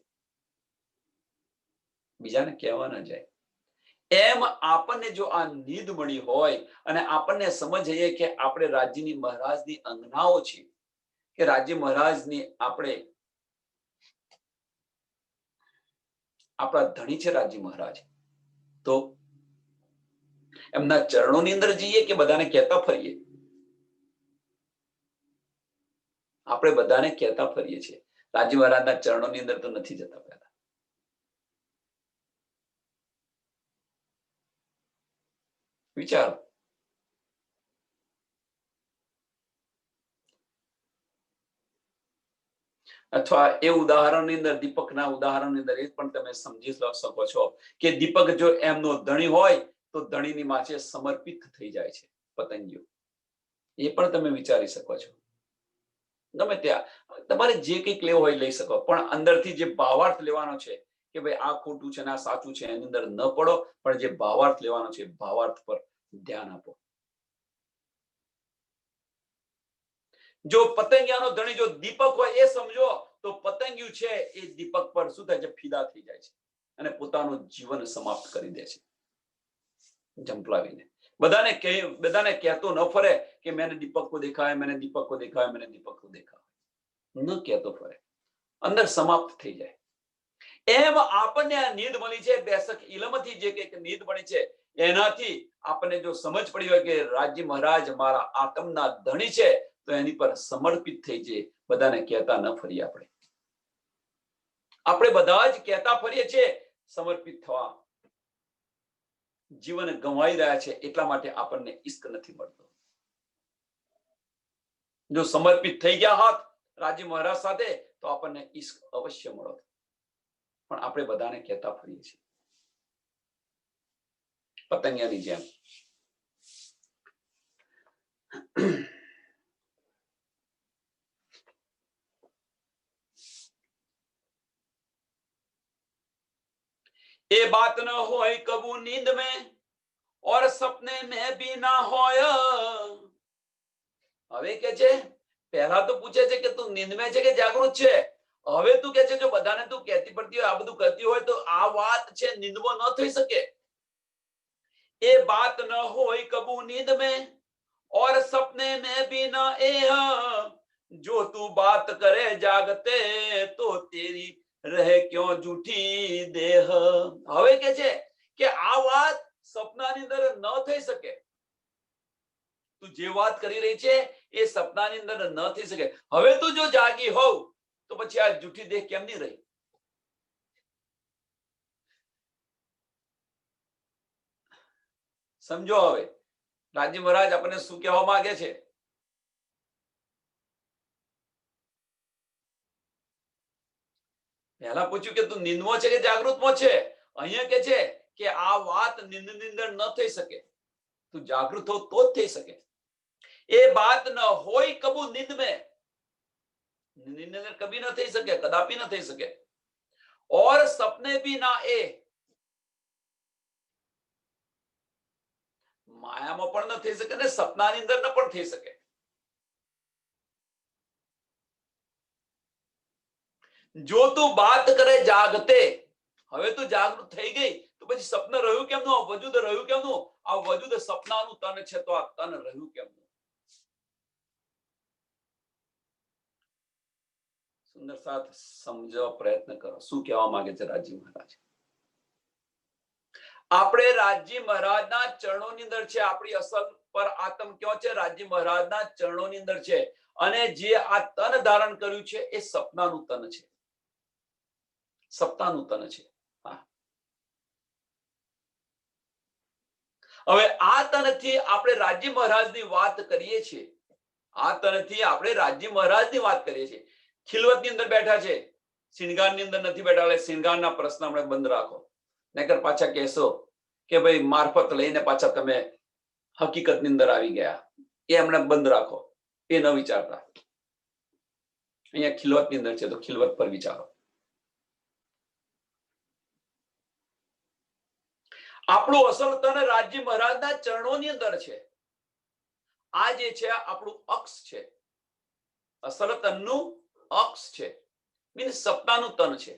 બીજાને કહેવા ન જાય. એમ આપણને જો આ નીંદ મળી હોય અને આપણને સમજીએ કે આપણે રાજ્યની મહારાજની અંગનાઓ છીએ, કે રાજ્ય મહારાજની આપણે આપણા ધણી છે રાજ્ય મહારાજ, તો એમના ચરણોની અંદર જઈએ કે બધાને કહેતા ફરીએ? આપણે બધાને કહેતા ફરીએ છીએ, રાજ્ય મહારાજના ચરણોની અંદર તો નથી જતા પહેલા. વિચારો. અથવા એ ઉદાહરણની અંદર, દીપકના ઉદાહરણની અંદર એ પણ તમે સમજી શકો છો કે દીપક જો એમનો ધણી હોય તો ધણીની માથે સમર્પિત થઈ જાય છે પતંગિયું. એ પણ તમે વિચારી શકો છો. ગમે ત્યાં તમારે જે કંઈક લેવું હોય લઈ શકો, પણ અંદરથી જે ભાવાર્થ લેવાનો છે કે ભાઈ આ ખોટું છે ને આ સાચું છે, એની અંદર ન પડો, પણ જે ભાવાર્થ લેવાનો છે ભાવાર્થ પર ધ્યાન આપો. જો પતંગિયાનો ધણી જો દીપક હોય એ સમજો તો પતંગિયું છે એ દીપક પર શું થાય છે? ફિદા થઈ જાય છે અને પોતાનું જીવન સમાપ્ત કરી દે છે ઝંપલાવીને. બધાને કહેતો ન ફરે કે मैंने दीपक को देखा है, मैंने दीपक को देखा है, मैंने दीपक को देखा है. ન કહેતો ફરે, અંદર સમાપ્ત થઈ જાય. એમ આપણને આ નીંદ મળી છે, બેસક ઇલમથી જે કંઈક નીંદ મળી છે, એનાથી આપણને જો સમજ પડી હોય કે રાજ્ય મહારાજ મારા આત્મના ધણી છે, તો એની પર સમર્પિત થઈ જઈએ, બધાને કહેતા ન ફરીએ. આપણે બધા જ કહેતા ફરીએ છીએ સમર્પિત થવા. જીવન ગંવાઈ રહ્યા છે એટલા માટે આપણને ઈશ્ક નથી મળતો. જો સમર્પિત થઈ ગયા હોત રાજી મહારાજ સાથે તો આપણને ઈશ્ક અવશ્ય મળત. પણ આપણે બધાને કહેતા ફરીએ છીએ પતંગિયાની જેમ. ये बात न होय कबू नींद में और सपने में भी ना होय. હવે કે છે પહેલા તો પૂછે છે કે તું નીંદ में છે કે જાગૃત છે. હવે તું કે છે જો બધાને તું કહેતી પડતી હોય, આ બધું કરતી હોય તો આ વાત છે નીંદમાં ન થઈ શકે. ये बात न होय कबू नींद में और सपने में भी ना एह. जो तू बात करे जागते तो तेरी રહે ક્યો જૂઠી દેહ. હવે કે છે કે આ વાત સપનાની અંદર ન થઈ શકે. તું જે વાત કરી રહી છે એ સપનાની અંદર ન થઈ શકે. હવે તું જો જાગી હોવ તો પછી આ જૂઠી દેહ કેમ નહીં રહી? સમજો. હવે રાજી મહારાજ આપણને શું કહેવા માંગે છે? પહેલા પૂછ્યું કે તું નિંદમાં છે કે જાગૃતમાં છે. અહીંયા કે છે કે આ વાત નિંદની અંદર ન થઈ શકે. તું જાગૃત હો તો જ થઈ શકે. એ બાત ન હોય કબુ નિંદ में, નિંદ અંદર કભી ન થઈ શકે, કદાપી ન થઈ શકે. और सपने भी ना ए, માયામાં પણ ન થઈ શકે ને સપનાની અંદર ન પણ થઈ શકે. જો તું બાત કરે જાગતે, હવે તું જાગૃત થઈ ગઈ તો પછી સપન રહ્યું કેમનું? આ વજુદ રહ્યું કેમનું? આ વજુદ સપનાનું તન છે તો આ તન રહ્યું કેમનું? સુંદર સાથ સમજવા પ્રયત્ન કરો શું કહેવા માંગે છે રાજી મહારાજ. આપણે રાજી મહારાજના ચરણોની અંદર છે. આપણી અસલ પર આત્મ ક્યાં છે? રાજી મહારાજના ચરણોની અંદર છે. અને જે આ તન ધારણ કર્યું છે એ સપનાનું તન છે. સપનાનું તન છે. હવે આ તનથી આપણે રાજી મહારાજની વાત કરીએ છીએ. આ તનથી આપણે રાજી મહારાજની વાત કરીએ છીએ. ખિલવતની અંદર બેઠા છે, સિંગારની અંદર નથી બેઠા. એટલે સિંગારના પ્રશ્ન આપણે બંધ રાખો, નહીતર પાછા કહેશો કે ભાઈ મારફત લઈને પાછા તમે હકીકતની અંદર આવી ગયા. એ એમને બંધ રાખો, એ ન વિચારતા. અહીંયા ખિલવતની અંદર છે તો ખિલવત પર વિચારો. આપણું અસલ તન રાજી મહારાજના ચરણોની અંદર છે. આ જે છે આપણું અક્ષ છે. અસલ તનનું અક્ષ છે, મીન્સ સપનાનું તન છે.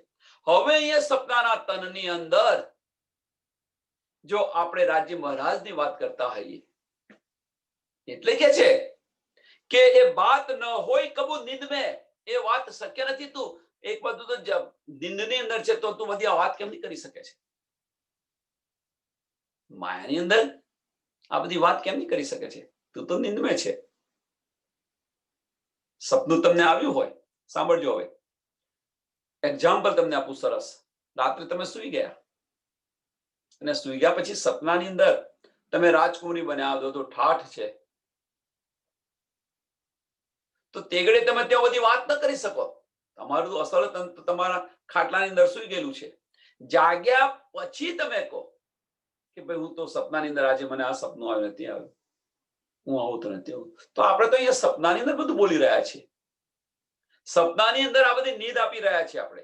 હવે અહીંયા સપનાના તનની અંદર જો આપણે રાજી મહારાજની વાત કરતા હોઈએ એટલે કે છે કે એ બાત ન હોય કબુ નિંદ में, એ વાત શક્ય નથી. તું એક બધું તો નિંદની અંદર છે તો તું બધી આ વાત કેમ નહીં કરી શકે છે? માયાની અંદર આ બધી વાત કેમ નહીં કરી શકે છે? તું તો નિંદ में છે. સપનું તમને આવ્યું હોય, સાંભળજો. હવે એક્ઝામ્પલ તમને આપું સરસ. રાત્રે તમે સુઈ ગયા અને સુઈ ગયા પછી સપનાની અંદર તમે રાજકુમારી બન્યા દો તો ઠાઠ છે તો તેગડે તમે ત્યાં બધી વાત ન કરી શકો. તમારું અસલ તન તમારા ખાટલાની અંદર સુઈ ગયેલું છે. જાગ્યા પછી તમે કહો કે ભાઈ હું તો સપનાની અંદર આજે મને આ સપનું આવ્યું નથી આવ્યું, હું આવું તો નથી આવું. તો આપણે તો અહીંયા સપનાની અંદર બધું બોલી રહ્યા છીએ. સપનાની અંદર આ બધી નીંદ આપી રહ્યા છીએ આપણે.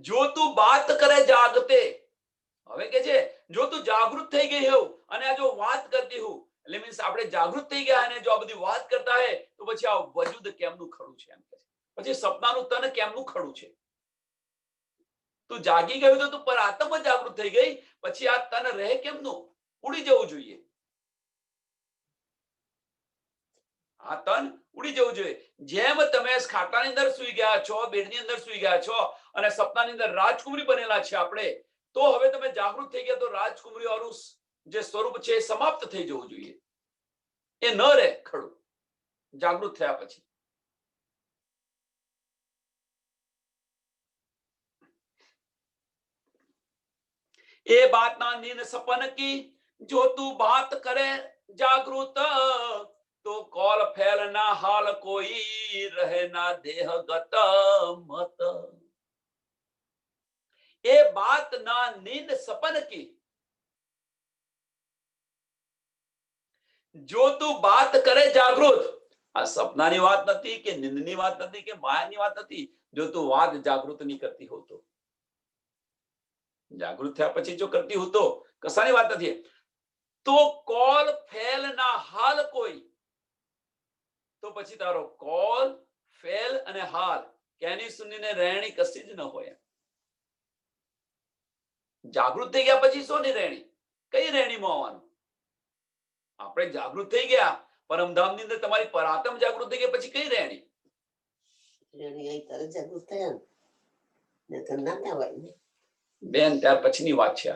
જો તું બાત કરે જાગતે, હવે કે છે જો તું જાગૃત થઈ ગઈ હોવ અને આ જો વાત કરતી હોવ, એટલે મીન્સ આપણે જાગૃત થઈ ગયા અને જો આ બધી વાત કરતા હે તો પછી આ વજુદ કેમનું ખડું છે? એમ કે પછી સપનાનું તન કેમનું ખડું છે? તું જાગી ગયું તો તું પર આત્મ જાગૃત થઈ ગઈ, પછી આ તન રહે કેમનું? ઉડી જવું જોઈએ. આ તન ઉડી જવું જોઈએ. જેમ તમે ખાટાની અંદર સુઈ ગયા છો, બેડની અંદર સુઈ ગયા છો અને સપનાની અંદર રાજકુમારી બનેલા છે આપણે, તો હવે તમે જાગૃત થઈ ગયા તો રાજકુમારી વાળું જે સ્વરૂપ છે એ સમાપ્ત થઈ જવું જોઈએ, એ ન રહે ખડું જાગૃત થયા પછી. એ બાતના નીંદ સપન કી, જો તું બાત કરે જાગૃત, તો કોલ ફેલ ના હાલ કોઈ, રહે ના દેહગત મત. એ બાત ના નીંદ સપન કી, જો તું બાત કરે જાગૃત. આ સપનાની વાત નથી કે નિંદની વાત નથી કે માયાની વાત નથી. જો તું વાત જાગૃત ની કરતી હો તો, જાગૃત થયા પછી જો કરતી હો તો કશાની વાત નથી. તો કોલ ફેલ ના હાલ કોઈ, તો પછી તારો કોલ ફેલ અને હાલ કેની સુનીને રહેણી કશી જ ન હોય. જાગૃત થઈ ગયા પછી શું ની રહેણી, કઈ રહેણીમાં આવવાનું? આપણે જાગૃત થઈ ગયા પરમધામ ની અંદર, તમારી પરાત્મ જાગૃત થઈ ગયા પછી કઈ રહેણી? બેન ત્યાર પછીની વાત છે.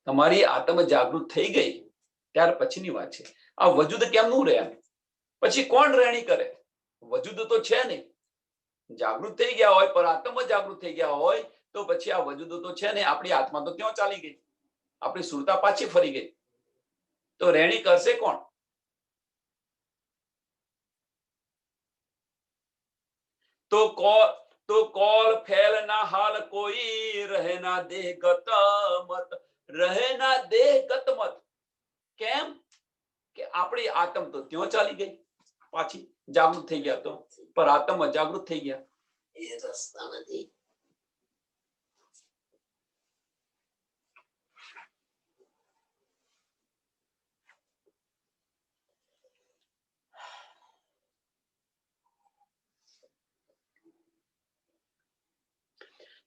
તમારી આત્મ જાગૃત થઈ ગઈ ત્યાર પછીની વાત છે. આ વજૂદ કેમનું રહે? પછી કોણ રહેણી કરે? વજૂદ તો છે નહીં. જાગૃત થઈ ગયા હોય, પરાત્મ જાગૃત થઈ ગયા હોય તો પછી આ વજૂદ તો છે ને, આપણી આત્મા તો ત્યાં ચાલી ગઈ, આપણી સુરતા પાછી ફરી ગઈ. તો રહેણી કરશે કોણ? તો કોલ ફેલ ના હાલ કોઈ, રહે ના દેહ ગત મત. રહે ના દેહ ગત મત. કેમ કે આપણી આત્મ તો ત્યાં ચાલી ગઈ પાછી, જાગૃત થઈ ગયા તો, પર આત્મ અજાગૃત થઈ ગયા. એ રસ્તા નથી.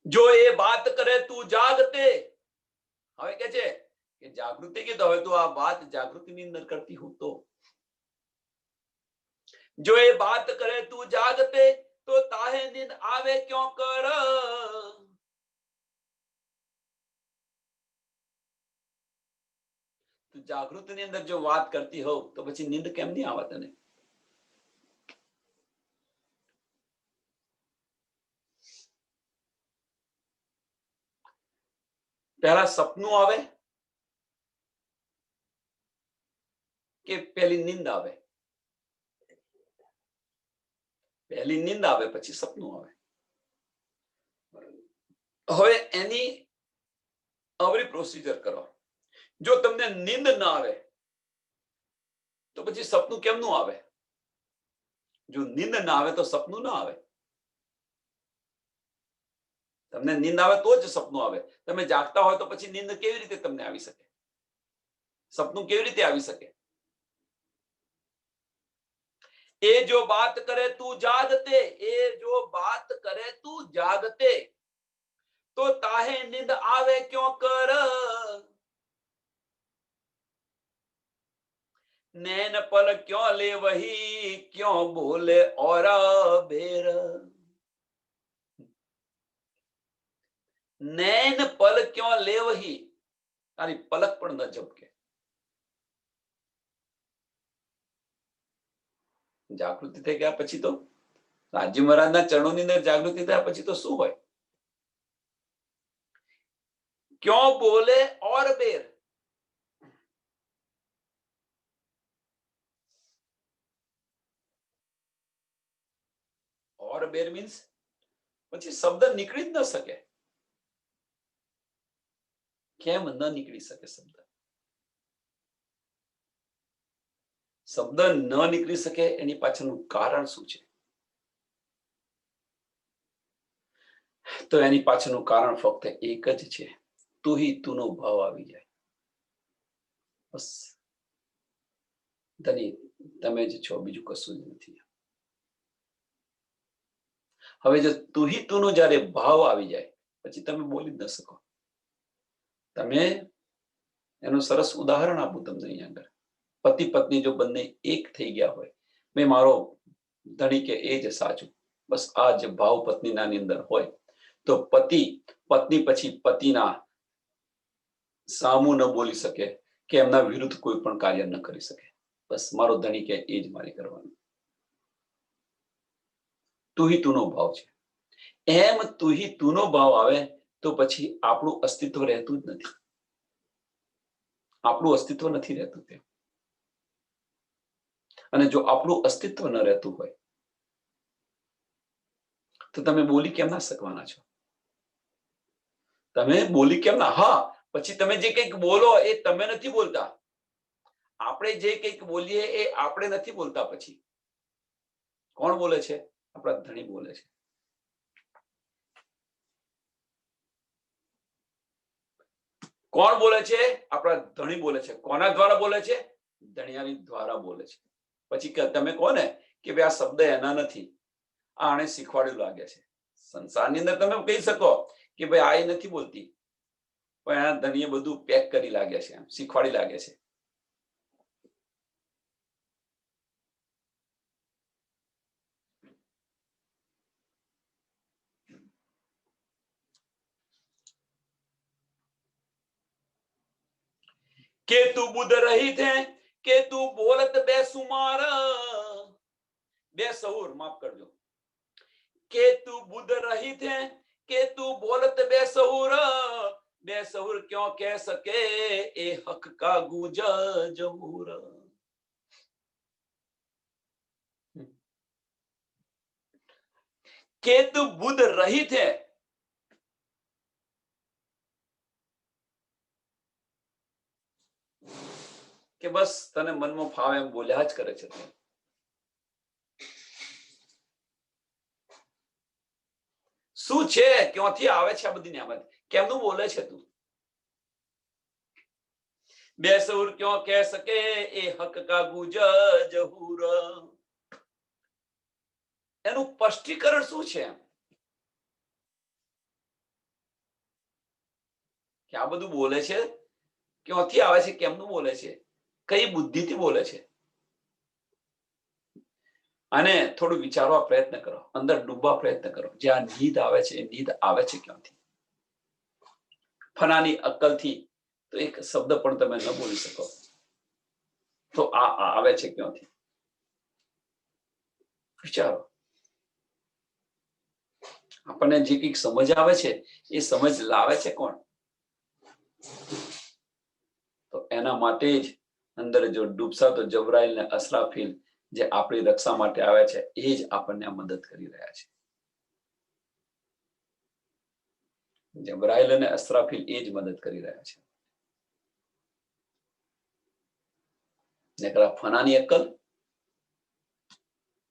જો એ બાત કરે તું જાગતે, હવે કે છે કે જાગૃતિ કીધું, હવે તું આ વાત જાગૃતિની અંદર કરતી હું તો, જો એ બાત કરે તું જાગતે, તો તાહે નીંદ આવે ક્यों કર. તું જાગૃતિની અંદર જો વાત કરતી હોવ તો પછી નીંદ કેમ નહીં આવે તને? પહેલા સપનું આવે કે પહેલી નીંદ આવે? પહેલી નીંદ આવે પછી સપનું આવે. હવે એની અવરી પ્રોસિજર કરો. જો તમને નીંદ ના આવે તો પછી સપનું કેમનું આવે? જો નીંદ ના આવે તો સપનું ના આવે. તમને નીંદ આવે તો જ સપનું આવે. તમે જાગતા હોય તો પછી નીંદ કેવી રીતે તમને આવી શકે? સપનું કેવી રીતે આવી શકે? એ જો બાત કરે તું જાગતે, એ જો બાત કરે તું જાગતે, તો તાહે નીંદ આવે ક્यों કર. नैन पल क्यों ले वही, क्यों बोले और बेर. नैन पल क्यों ले वही, તારી પલક પણ ન ઝબકે. જાગૃતિ થઈ ગયા પછી તો, રાજી મહારાજના ચરણોની અંદર જાગૃતિ થયા પછી તો શું હોય? ક્यों बोले और बेर. और बेर મીન્સ પછી શબ્દ નીકળી જ ન શકે. કેમ ન નીકળી શકે શબ્દ? શબ્દ ન નીકળી શકે એની પાછળનું કારણ શું છે? તો એની પાછળનું કારણ ફક્ત એક જ છે, તું હી તુંનો ભાવ આવી જાય. બસ ધની તમે જ છો, બીજું કશું જ નથી. હવે જો તું હી તુંનો જ્યારે ભાવ આવી જાય પછી તમે બોલી જ ન શકો. તમે એનું સરસ ઉદાહરણ આપું તમને અહીંયા આગળ. પતિ પત્ની જો બંને એક થઈ ગયા હોય, મેં મારો ધણી કે એ જ સાચું, બસ આ જ ભાવ પત્નીના અંદર હોય તો પતિ પત્ની પછી પતિના સામું ન બોલી શકે કે એમના વિરુદ્ધ કોઈ પણ કાર્ય ન કરી શકે. બસ મારો ધણી કે એ જ મારે કરવાનું. તુહી તુનો ભાવ છે. એમ તુહી તુનો ભાવ આવે તો પછી આપણું અસ્તિત્વ રહેતું જ નથી. આપણું અસ્તિત્વ નથી રહેતું તે. અને જો આપણું અસ્તિત્વ ન રહેતું હોય તો તમે બોલી કેમ ના શકવાના છો? તમે બોલી કેમ ના? હા, પછી તમે જે કંઈક બોલો એ તમે નથી બોલતા. આપણે જે કંઈક બોલીએ એ આપણે નથી બોલતા. પછી કોણ બોલે છે? આપણા ધણી બોલે છે. કોણ બોલે છે? આપણા ધણી બોલે છે. કોના દ્વારા બોલે છે? ધણિયાની દ્વારા બોલે છે. પછી તમે કહો ને કે ભાઈ આ શબ્દ એના નથી, આ આણે શીખવાડ્યું લાગે છે. સંસારની અંદર તમે કહી શકો કે ભાઈ આ નથી બોલતી, પણ એના ધણીએ બધું પેક કરી લાગે છે, શીખવાડી લાગે છે. કે તું બુધ રહી થે કે તું બોલત બેસુમાર, બે સહુર, માફ કરજો. કે તું બુધ રહી થે કે તું બોલત બેસહુર, બેસહુર ક્यों कह सके ए हक का गूंज जहूर. કે તું બુધ રહી થે, કે બસ તને મનમાં ફાવે એમ બોલ્યા જ કરે છે. શું છે? ક્યાંથી આવે છે આ બધી નિયામત? કેમનું બોલે છે તું? બેસુર ક્यों कह सके ए हक का गूंज जहूर. એનું સ્પષ્ટીકરણ શું છે? કે આ બધું બોલે છે ક્યાંથી આવે છે? કેમનું બોલે છે? કઈ બુદ્ધિથી બોલે છે? અને થોડું વિચારવા પ્રયત્ન કરો, અંદર ડૂબવા પ્રયત્ન કરો. જે આ નીંદ આવે છે એ નીંદ આવે છે ક્યાંથી? ફનાની અક્કલથી તો એક શબ્દ પણ તમે ન બોલી શકો, તો આ આવે છે ક્યાંથી? વિચારો. આપણને જે કંઈક સમજ આવે છે એ સમજ લાવે છે કોણ? તો એના માટે જ અંદર જો ડૂબસા તો જબરાઈલ ને અસરાફીલ જે આપણી રક્ષા માટે આવે છે એ જ આપણને મદદ કરી રહ્યા છે. જબરાઈલ અને અસરાફીલ એ જ મદદ કરી રહ્યા છે. નકર ફનાની અક્કલ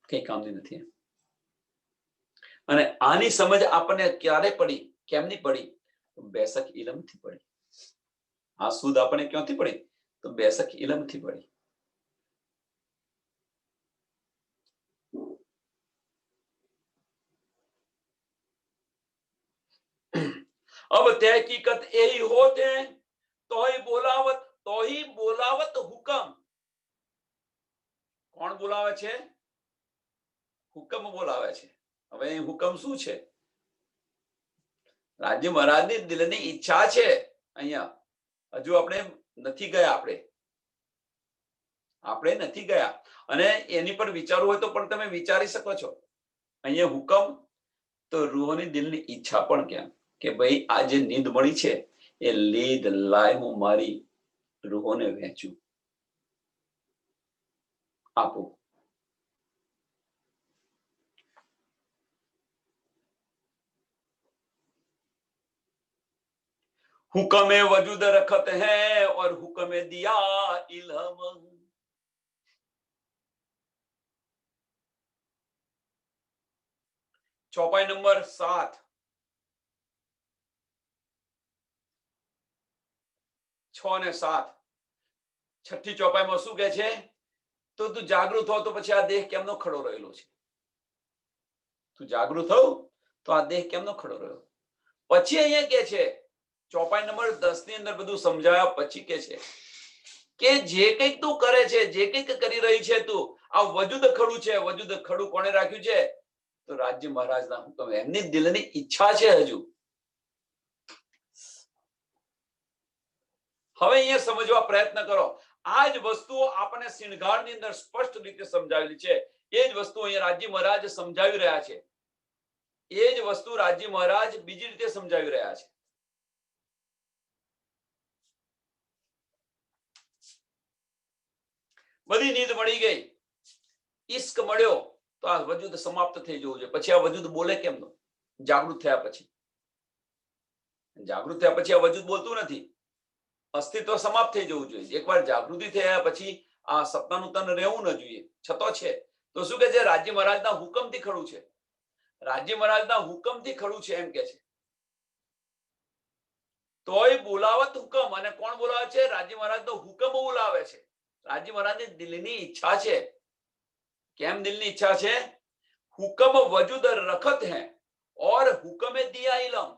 કઈ કામની નથી. અને આની સમજ આપણને ક્યારે પડી? કેમની પડી? બેસક ઇલમથી પડી. આ સુદ આપણને ક્યાંથી પડી? તો બેસક ઇલમથી પડી. अब तहकीकत यही होते तो ही बोलावत हुकम. કોણ બોલાવે છે? હુકમ બોલાવે છે. હવે હુકમ શું છે? રાજ્ય મહારાજની દિલની ઈચ્છા છે. અહીંયા હજુ આપણે નથી ગયા. આપણે નથી ગયા અને એની પર વિચારવું હોય તો પણ તમે વિચારી શકો છો. અહીંયા હુકમ તો રૂહોની દિલની ઈચ્છા પણ ક્યાં કે ભાઈ આ જે નીંદ મળી છે એ લીધ લાય હું મારી રૂહોને વહેંચું, આપું. हुक्म वजूद रखत है और हुक्म दिया इल्हम. ચોપાઈ નંબર 7, 6 અને 7. છઠ્ઠી ચોપાઈમાં શું કહે છે? તો તું જાગૃત હો તો પછી આ દેહ કેમનો ખડો રહેલો છે? તું જાગૃત હો તો આ દેહ કેમનો ખડો રહ્યો? પછી અહીંયા કે છે ચોપાઈ નંબર 10 ની અંદર બધું સમજાયા પછી કે છે કે જે કંઈક તું કરે છે, જે કંઈક કરી રહી છે તું, આ વજુદ ખડું છે. વજુદ ખડું કોણે રાખ્યું છે? તો રાજ્ય મહારાજના હુકમ. એમની દિલની ઈચ્છા છે. હજુ હવે અહીંયા સમજવા પ્રયત્ન કરો. આ જ વસ્તુઓ આપણને શિણગારની અંદર સ્પષ્ટ રીતે સમજાવેલી છે. એ જ વસ્તુ અહીંયા રાજી મહારાજ સમજાવી રહ્યા છે. એ જ વસ્તુ રાજી મહારાજ બીજી રીતે સમજાવી રહ્યા છે. બધી નીંદ મળી ગઈ, ઈશ્ક મળ્યો, તો આ વજૂદ સમાપ્ત થઈ જવું જોઈએ. પછી આ વજૂદ બોલે કેમ નો? જાગૃત થયા પછી. જાગૃત થયા પછી આ વજૂદ બોલતું નથી. અસ્તિત્વ સમાપ્ત થઈ જવું જોઈએ. એકવાર જાગૃતિ થયા પછી આ સપનાનું તન રહેવું ન જોઈએ. છતો છે તો શું કે છે? રાજી મહારાજના હુકમથી ખડું છે. રાજી મહારાજના હુકમથી ખડું છે એમ કે છે. તોય બોલાવત હુકમ. અને કોણ બોલાવે છે? રાજી મહારાજનો હુકમ બોલાવે છે. રાજી મહારાજની દિલની ઈચ્છા છે. કેમ દિલની ઈચ્છા છે? હુકમ વજૂદ રખત હૈ और હુકમે દિયા ઇલમ.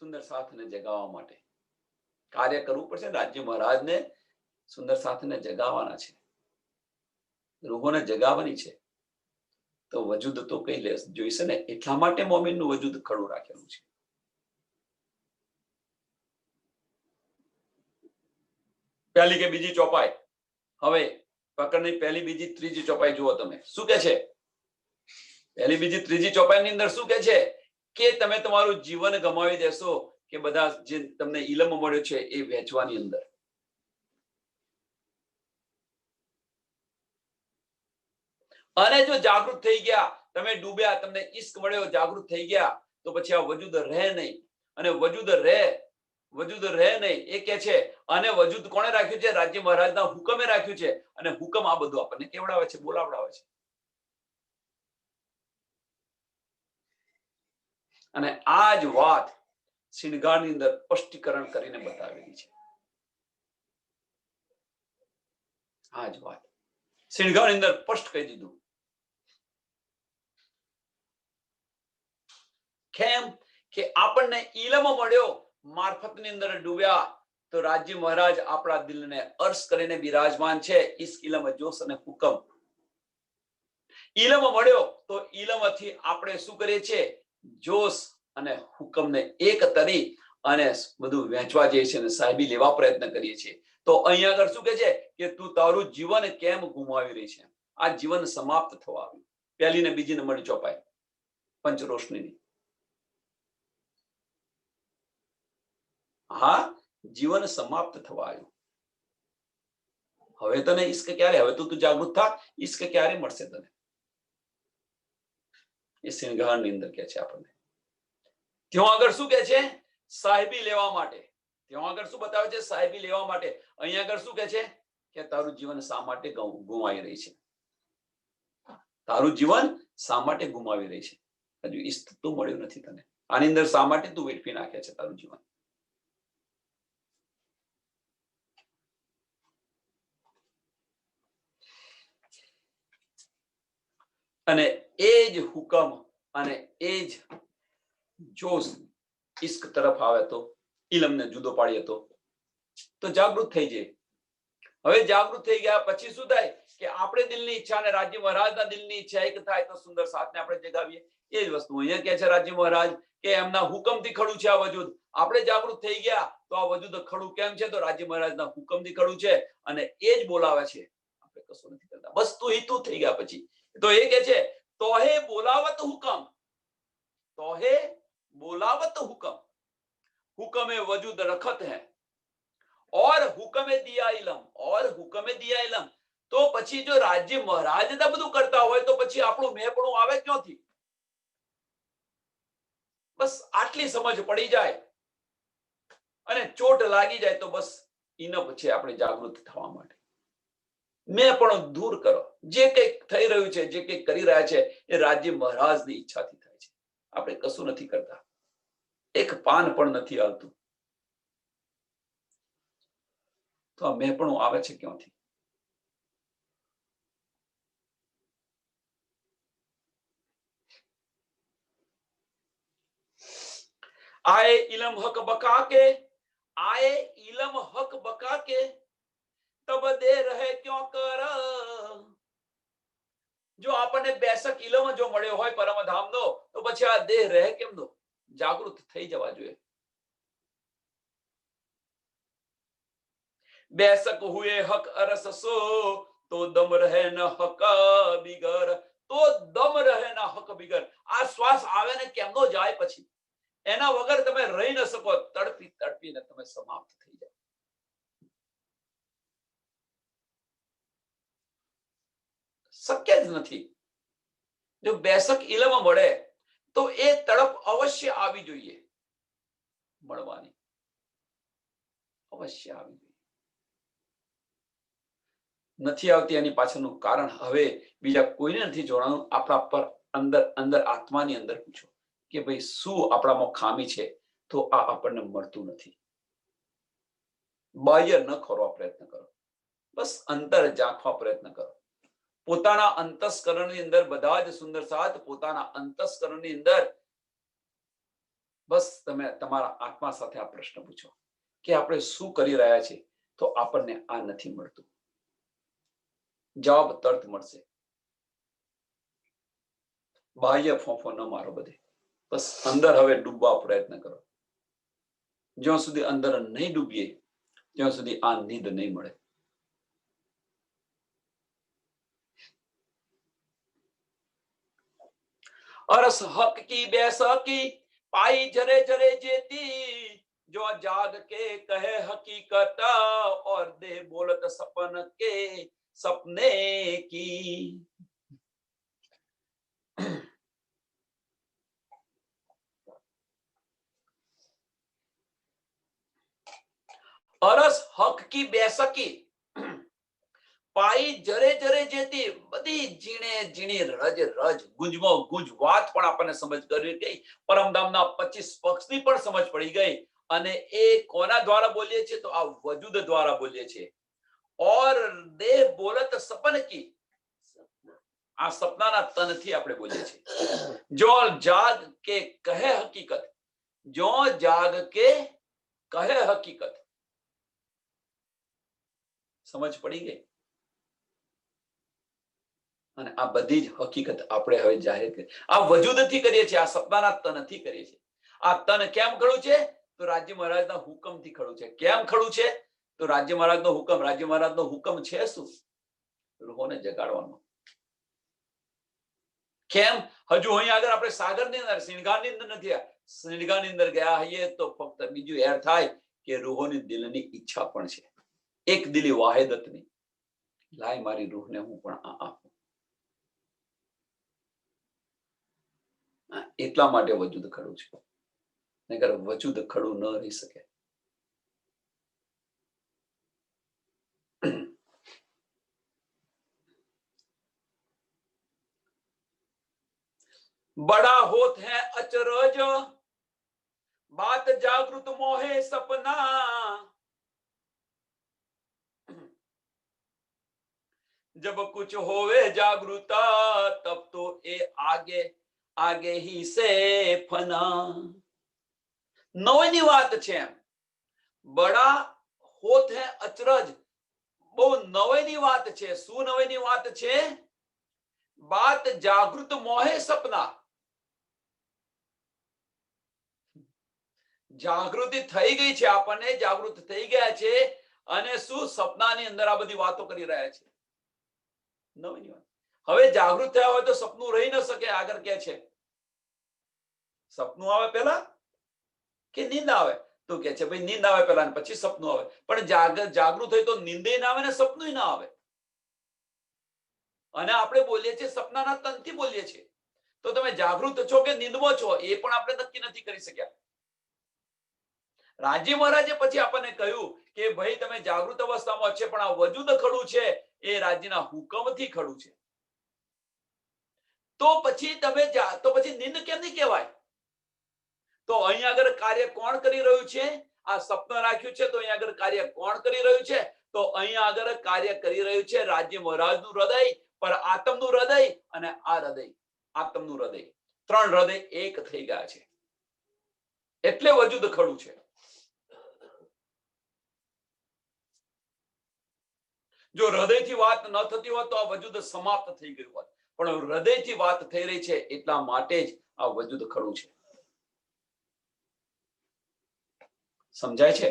સુંદર સાથને જગાવવા માટે કાર્ય કરવું પડશે. રાજી મહારાજને સુંદર સાથને જગાવવાના છે, રૂહોને જગાવવાની છે. તો વજૂદ તો કઈ લે જોઈશે ને. એટલા માટે મોમીનનું વજૂદ ખડું રાખેલું છે. પહેલી કે બીજી ચોપાઈ. હવે પ્રકરણની પહેલી, બીજી, ત્રીજી ચોપાઈ જુઓ તમે. શું કે છે? પહેલી, બીજી, ત્રીજી ચોપાઈની અંદર શું કે છે? કે તમે તમારું જીવન ગમાવી દેશો કે બધા જે તમને ઇલમ મળ્યો છે એ વેચવાની અંદર. અને જો જાગૃત થઈ ગયા, તમે ડૂબ્યા, તમને ઈશ્ક મળ્યો, જાગૃત થઈ ગયા, તો પછી આ વજૂદ રહે નહીં. અને વજૂદ રહે નહીં એ કે છે. અને વજૂદ કોણે રાખ્યું છે? રાજી મહારાજના હુકમે રાખ્યું છે. અને હુકમ આ બધું આપણને કેવડાવે છે, બોલાવડાવે છે. અને આ જ વાત શિણગારની અંદર સ્પષ્ટીકરણ કરીને બતાવેલી છે. આ જ વાત શિણગારની અંદર સ્પષ્ટ કહી દીધું. કેમ કે આપણને ઇલમ મળ્યો, મારફતની અંદર ડૂબ્યા, તો રાજી મહારાજ આપણા દિલને અર્શ કરીને બિરાજમાન છે. ઈશ્ક, ઇલમ, જોશ અને હુકમ. ઇલમ મળ્યો તો ઇલમથી આપણે શું કરીએ છીએ? જોશ અને હુકમને એક તરી અને બધું વહેંચવા જઈએ છીએ અને સાહેબી લેવા પ્રયત્ન કરીએ છીએ. તો અહીંયા આગળ શું કહે છે? કે તું તારું જીવન કેમ ગુમાવી રહી છે? આ જીવન સમાપ્ત થવા આવ્યું. પહેલી ને બીજી નંબરની ચોપાઈ પંચરોશનીની. હા, જીવન સમાપ્ત થવા આવ્યું. હવે તને ઈશ્ક ક્યારે? હવે તું જાગૃત થા. ઈશ્ક ક્યારે મળશે તને? એ શિણગારની અંદર કે છે આપણને. ત્યાં આગળ શું કે છે? સાહેબી લેવા માટે. ત્યાં આગળ શું બતાવે છે? સાહેબી લેવા માટે. અહીંયા આગળ શું કે છે? કે તારું જીવન શા માટે ગુમાવી રહી છે? તારું જીવન શા માટે ગુમાવી રહી છે? હજુ ઈશ્ક તો મળ્યું નથી તને. આની અંદર શા માટે તું વેઠવી નાખે છે તારું જીવન? અને એ જ હુકમ અને એ જ જોશ ઈશ્ક તરફ આવે તો, ઇલમને જુદો પાડીએ તો જાગૃત થઈ જાય. હવે જાગૃત થઈ ગયા પછી શું થાય? કે આપણે દિલની ઈચ્છા અને રાજી મહારાજના દિલની ઈચ્છા એક થાય તો સુંદર સાથને આપણે જગાવીએ. એ જ વસ્તુ અહીંયા કહે છે રાજી મહારાજ કે એમના હુકમથી ખડું છે આ વજૂદ. આપણે જાગૃત થઈ ગયા તો આ વજૂદ ખડું કેમ છે? તો રાજી મહારાજના હુકમથી ખડું છે. અને એ જ બોલાવે છે. આપણે કશું નથી કરતા, બસ તું હિતું થઈ ગયા પછી. તો એ કે છે તોહે બોલાવત હુકમ, તોહે બોલાવત હુકમ, હુકમે વજૂદ રખત હૈ और હુકમે દિયા ઇલમ, और હુકમે દિયા ઇલમ. તો પછી જો રાજ્ય મહારાજ બધું કરતા હોય તો પછી આપણું મેપણું આવે ક્યાંથી? બસ આટલી સમજ પડી જાય અને ચોટ લાગી જાય તો બસ ઇનફ છે આપણે જાગૃત થવા માટે. મેં પણ દૂર કરો. જે કંઈક થઈ રહ્યું છે, જે કંઈક કરી રહ્યા છે, એ રાજ્ય મહારાજની ઈચ્છાથી થાય છે. આપણે કશું નથી કરતા. એક પાન પણ નથી આવતું. તો આ મેં પણ આવે છે ક્યાંથી? आए इलम हक बका के, आए इलम हक बका के, तब दे रहे क्यों कर? જો આપણને બેસક ઇલમ જો મળ્યો હોય પરમધામનો, તો પછી આ દેહ રહે કેમ નો? જાગૃત થઈ જવા જોઈએ. બેસક હુએ હક અરસ સો તો દમ રહે ન હક બિગર, તો દમ રહે ન હક બિગર. આ શ્વાસ આવે ને કેમનો જાય પછી એના વગર તમે રહી ન શકો. તડપી તડપીને તમે સમાપ્ત થઈ જાઓ. શક્ય જ નથી. જો બેસક ઇલમ મળે તો એ તડપ અવશ્ય આવી જોઈએ, મળવાની અવશ્ય આવી જોઈએ. નથી આવતી એની પાછળનું કારણ હવે બીજા કોઈને નથી જોવાનું, આપણા પર અંદર અંદર આત્માની અંદર પૂછો કે ભાઈ શું આપણામાં ખામી છે તો આ આપણને મળતું નથી. બાહ્ય ન ખોરવા પ્રયત્ન કરો, બસ અંતર ઝાંખવા પ્રયત્ન કરો. પોતાના અંતસ્કરણની અંદર બધા જ સુંદર સાથ પોતાના અંતસ્કરણની અંદર બસ તમે તમારા આત્મા સાથે આ પ્રશ્ન પૂછો કે આપણે શું કરી રહ્યા છીએ તો આપણને આ નથી મળતું. જવાબ તરત મળશે. બાહ્ય ફોફો ન મારો બધે, બસ અંદર હવે ડૂબવા પ્રયત્ન કરો. જ્યાં સુધી અંદર નહીં ડૂબીએ ત્યાં સુધી આ નીંદ નહીં મળે. અરસ હક કી બેસકી પાઈ જરે જરે જેતી, जो जाग के कहे हकीकत और दे बोलत सपन के सपने की. અરસ હક કી બેસકી પાઈ જરે જરે જેતી, બધી ઝીણે ઝીણી રજ રજ ગુંજમો ગુંજ વાત પણ આપણને સમજ કરી ગઈ. પરમધામના 25 પક્ષની પણ સમજ પડી ગઈ. અને એ કોના દ્વારા બોલીએ છીએ તો આ વજૂદ દ્વારા બોલીએ છીએ. ઓર દેહ બોલત સપન કી, આ સપનાના તનથી આપણે બોલીએ છીએ. જો જાગ કે કહે હકીકત, જો જાગ કે કહે હકીકત. સમજ પડી ગઈ. અને આ બધી જ હકીકત આપણે હવે જાહેર કરી, આ વજૂદથી કરીએ છીએ, આ સપનાના તનથી કરીએ છીએ. આ તન કેમ ખડું છે તો રાજ્ય મહારાજના હુકમથી ખડું છે. કેમ ખડું છે તો રાજ્ય મહારાજનો હુકમ. રાજ્ય મહારાજનો હુકમ છે શું? રૂહોને જગાડવાનો. કેમ? હજુ અહીંયા આગળ આપણે સાગરની અંદર સિંહગાની અંદર નથી. સિંહગાની અંદર ગયા હોઈએ તો ફક્ત બીજું એર થાય કે રૂહોની દિલની ઈચ્છા પણ છે, એક દિલી વાહિદતની. લાય મારી રૂહને હું પણ આ આપું. એટલા માટે વજૂદ ખડું છે, નહીંતર વજૂદ ખડું ન રહી શકે. बड़ा होत है अचरज बात जागृत मोहे सपना, जब कुछ होवे जागृता तब तो ए आगे आगे ही से फना. નવની વાત છે. બડા હોત હે અચરજ, બહુ નવાઈની વાત છે. શું નવાઈની વાત છે? બાત જાગૃત મોહે સપના. જાગૃતિ થઈ ગઈ છે, આપણને જાગૃત થઈ ગયા છે અને શું સપનાની અંદર આ બધી વાતો કરી રહ્યા છે. નવીની વાત. હવે જાગૃત થયા હોય તો સપનું રહી ન શકે. આગળ કે છે સપનું આવે પહેલા કે નીંદ આવે તો કે છે ભાઈ નીંદ આવે પહેલા પછી સપનું આવે. પણ જાગૃત હોય તો નીંદે ના આવે ને સપનું ના આવે. અને આપણે બોલીએ છીએ સપનાના તનથી બોલીએ છીએ. તો તમે જાગૃત છો કે નીંદમાં છો એ પણ આપણે નક્કી નથી કરી શક્યા. રાજ્ય મહારાજે પછી આપણને કહ્યું કે ભાઈ તમે જાગૃત અવસ્થામાં છે પણ આ વજૂદ ખડું છે એ રાજ્યના હુકમથી ખડું છે. તો પછી તમે તો પછી નીંદ કેમ નહીં કહેવાય? તો અહીંયા આગળ કાર્ય કોણ કરી રહ્યું છે? આ સપનું રાખ્યું છે તો અહીંયા આગળ કાર્ય કોણ કરી રહ્યું છે? તો અહીંયા આગળ કાર્ય કરી રહ્યું છે રાજ્ય મહારાજનું હૃદય, પર આત્મનું હૃદય અને આ હૃદય, આત્મનું હૃદય. ત્રણ હૃદય એક થઈ ગયા છે એટલે વજૂદ ખડું છે. જો હૃદયથી વાત ન થતી હોત તો આ વજૂદ સમાપ્ત થઈ ગયું હોત. પણ હૃદયથી વાત થઈ રહી છે એટલા માટે જ આ વજૂદ ખડું છે. સમજાય છે?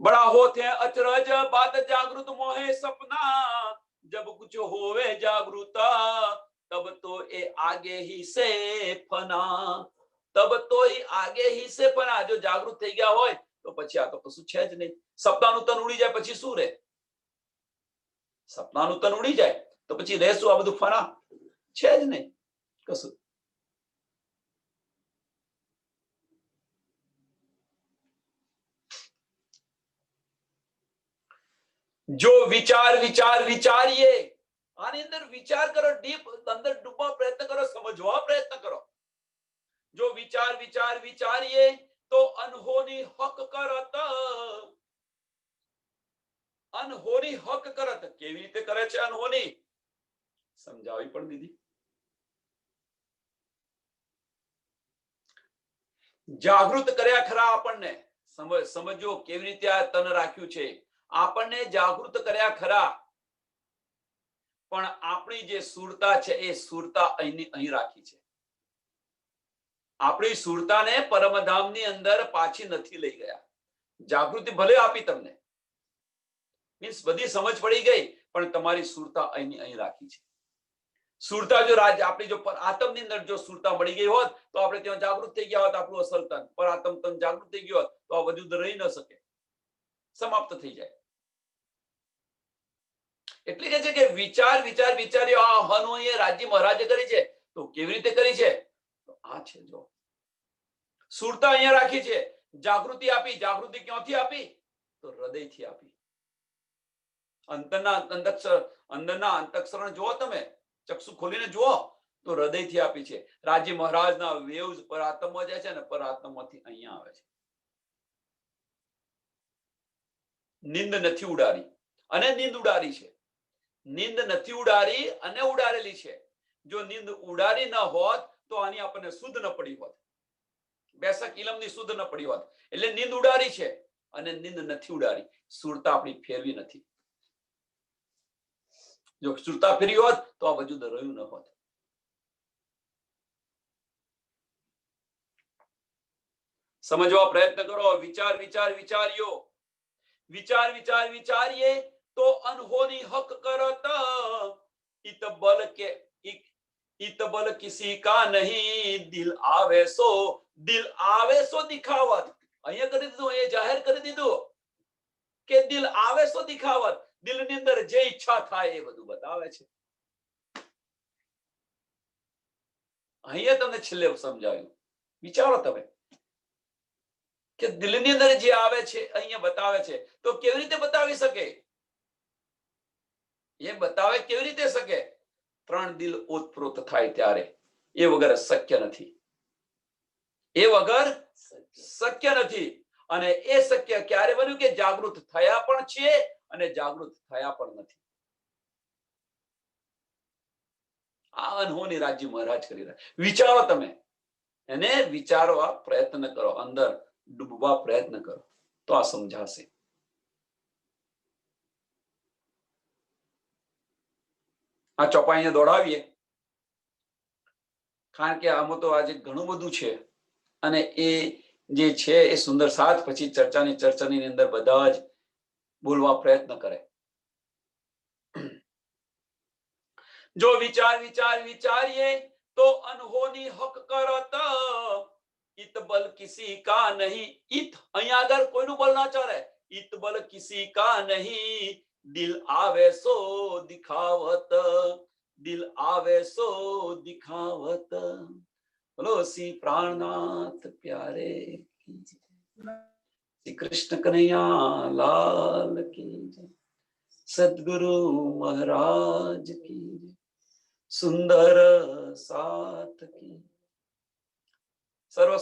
बड़ा होते हैं अचरज बात जागृत मोहे सपना, जब कुछ होवे जागृता तब तो ए आगे ही से फना, तब तो એ આગે ही से फना। जो जागृत થઈ ગયા હોય તો પછી આ તો કશું છે જ નહીં। સપનાનું તન ઉડી જાય પછી શું રહે? સપનાનું તન ઉડી જાય તો પછી રહે શું? આ બધું ફના છે જ નહીં કશું। जो विचार विचार विचारिए, આની અંદર વિચાર કરો, ડીપ અંદર ડૂબવા પ્રયત્ન કરો, સમજવા પ્રયત્ન કરો। जो विचार विचार विचारिए तो अनहोनी हक करत, अनहोनी हक करत। કેવી રીતે કરે છે અનહોની? સમજાવી પણ દીધી। જાગૃત કર્યા ખરા આપણને, સમજો કેવી રીતે આ તન રાખ્યું છે। આપણને જાગૃત કર્યા ખરા, પણ આપણી જે સુરતા છે એ સુરતા અહીં રાખી છે। આપણી સુરતાને પરમધામની અંદર પાછી નથી લઈ ગયા। જાગૃતિ ભલે આપી તમને, મીન્સ બધી સમજ પડી ગઈ, પણ તમારી સુરતા અહીં રાખી છે। સુરતા જો આપણી જો આત્મની અંદર જો સુરતા મળી ગઈ હોત તો આપણે ત્યાં જાગૃત થઈ ગયા હોત। આપણું અસલ તન પર આત્મ તન જાગૃત થઈ ગયું હોત તો આ વજૂદ રહી ન શકે, સમાપ્ત થઈ જાય। એટલે કે છે કે વિચાર વિચાર વિચાર્યો। આ હનુએ રાજ્ય મહારાજે કરી છે તો કેવી રીતે કરી છે? તો આ છે જો સુરતા અહીંયા રાખી છે। જાગૃતિ આપી, જાગૃતિ ક્યાંથી આપી? તો હૃદયથી આપી। અંદરના અંતઃકરણ જુઓ, તમે ચક્ષુ ખોલીને જુઓ તો હૃદયથી આપી છે। રાજ્ય મહારાજના વેવ્સ પરાત્મા જાય છે ને પરાત્માથી અહીંયા આવે છે। નીંદ નથી ઉડાડી અને નીંદ ઉડાડી છે। નીંદ નથી ઉડાડી અને ઉડાડેલી છે। જો નીંદ ઉડાડી ન હોત તો આની આપણને સુધ ન પડી હોત, બેસક ઇલમની સુધ ન પડી હોત। એટલે નીંદ ઉડાડી છે અને નીંદ નથી ઉડાડી। સુરતા આપણી ફેરવી નથી। જો સુરતા ફેરી હોત તો આ વજૂદ રહ્યું ન હોત। સમજવા પ્રયત્ન કરો। વિચાર વિચાર વિચાર્યો, विचार विचार विचारिए तो अनहोनी हक करत, इत बल किसी का नहीं, दिल आवे सो दिखावत। અહીંયા કરી દીધું, એ જાહેર કરી દીધું કે દિલ આવે સો દિખાવત। દિલની અંદર જે ઈચ્છા થાય એ બધું બતાવે છે। અહીંયા તમને છેલ્લે સમજાવ્યું। વિચારો તમે કે દિલની અંદર જે આવે છે અહીંયા બતાવે છે તો કેવી રીતે બતાવી શકે? એ બતાવે કેવી રીતે શકે? ત્રણ દિલ ઓતપ્રોત થાય ત્યારે। એ વગર શક્ય નથી, એ વગર શક્ય નથી। અને એ શક્ય ક્યારે બન્યું? કે જાગૃત થયા પણ છે અને જાગૃત થયા પણ નથી। આ અનહોની રાજ્ય મહારાજ કરી રહ્યા। વિચારો તમે, એને વિચારવા પ્રયત્ન કરો, અંદર ડૂબવા પ્રયત્ન કરો તો આ સમજાશે। આ ચોપાઈને દોડાવીએ, કારણ કે આમાં તો આજે ઘણું બધું છે અને એ જે છે એ સુંદર સાથ પછી ચર્ચાની અંદર બધા જ બોલવા પ્રયત્ન કરે। જો વિચાર વિચાર વિચારીએ તો અનહોની હક કરત, इत बल किसी का नहीं। इत અહીંયા આગળ કોઈનું બલ ના ચાલે। इत बल किसी का नहीं, दिल आवे सो दिखावत, दिल आवे सो दिखावत। बोलो श्री प्राणनाथ प्यारे की जय, श्री कृष्ण कन्हैया लाल की जय, सद्गुरु महाराज की जय, सुंदर साथ की सर्व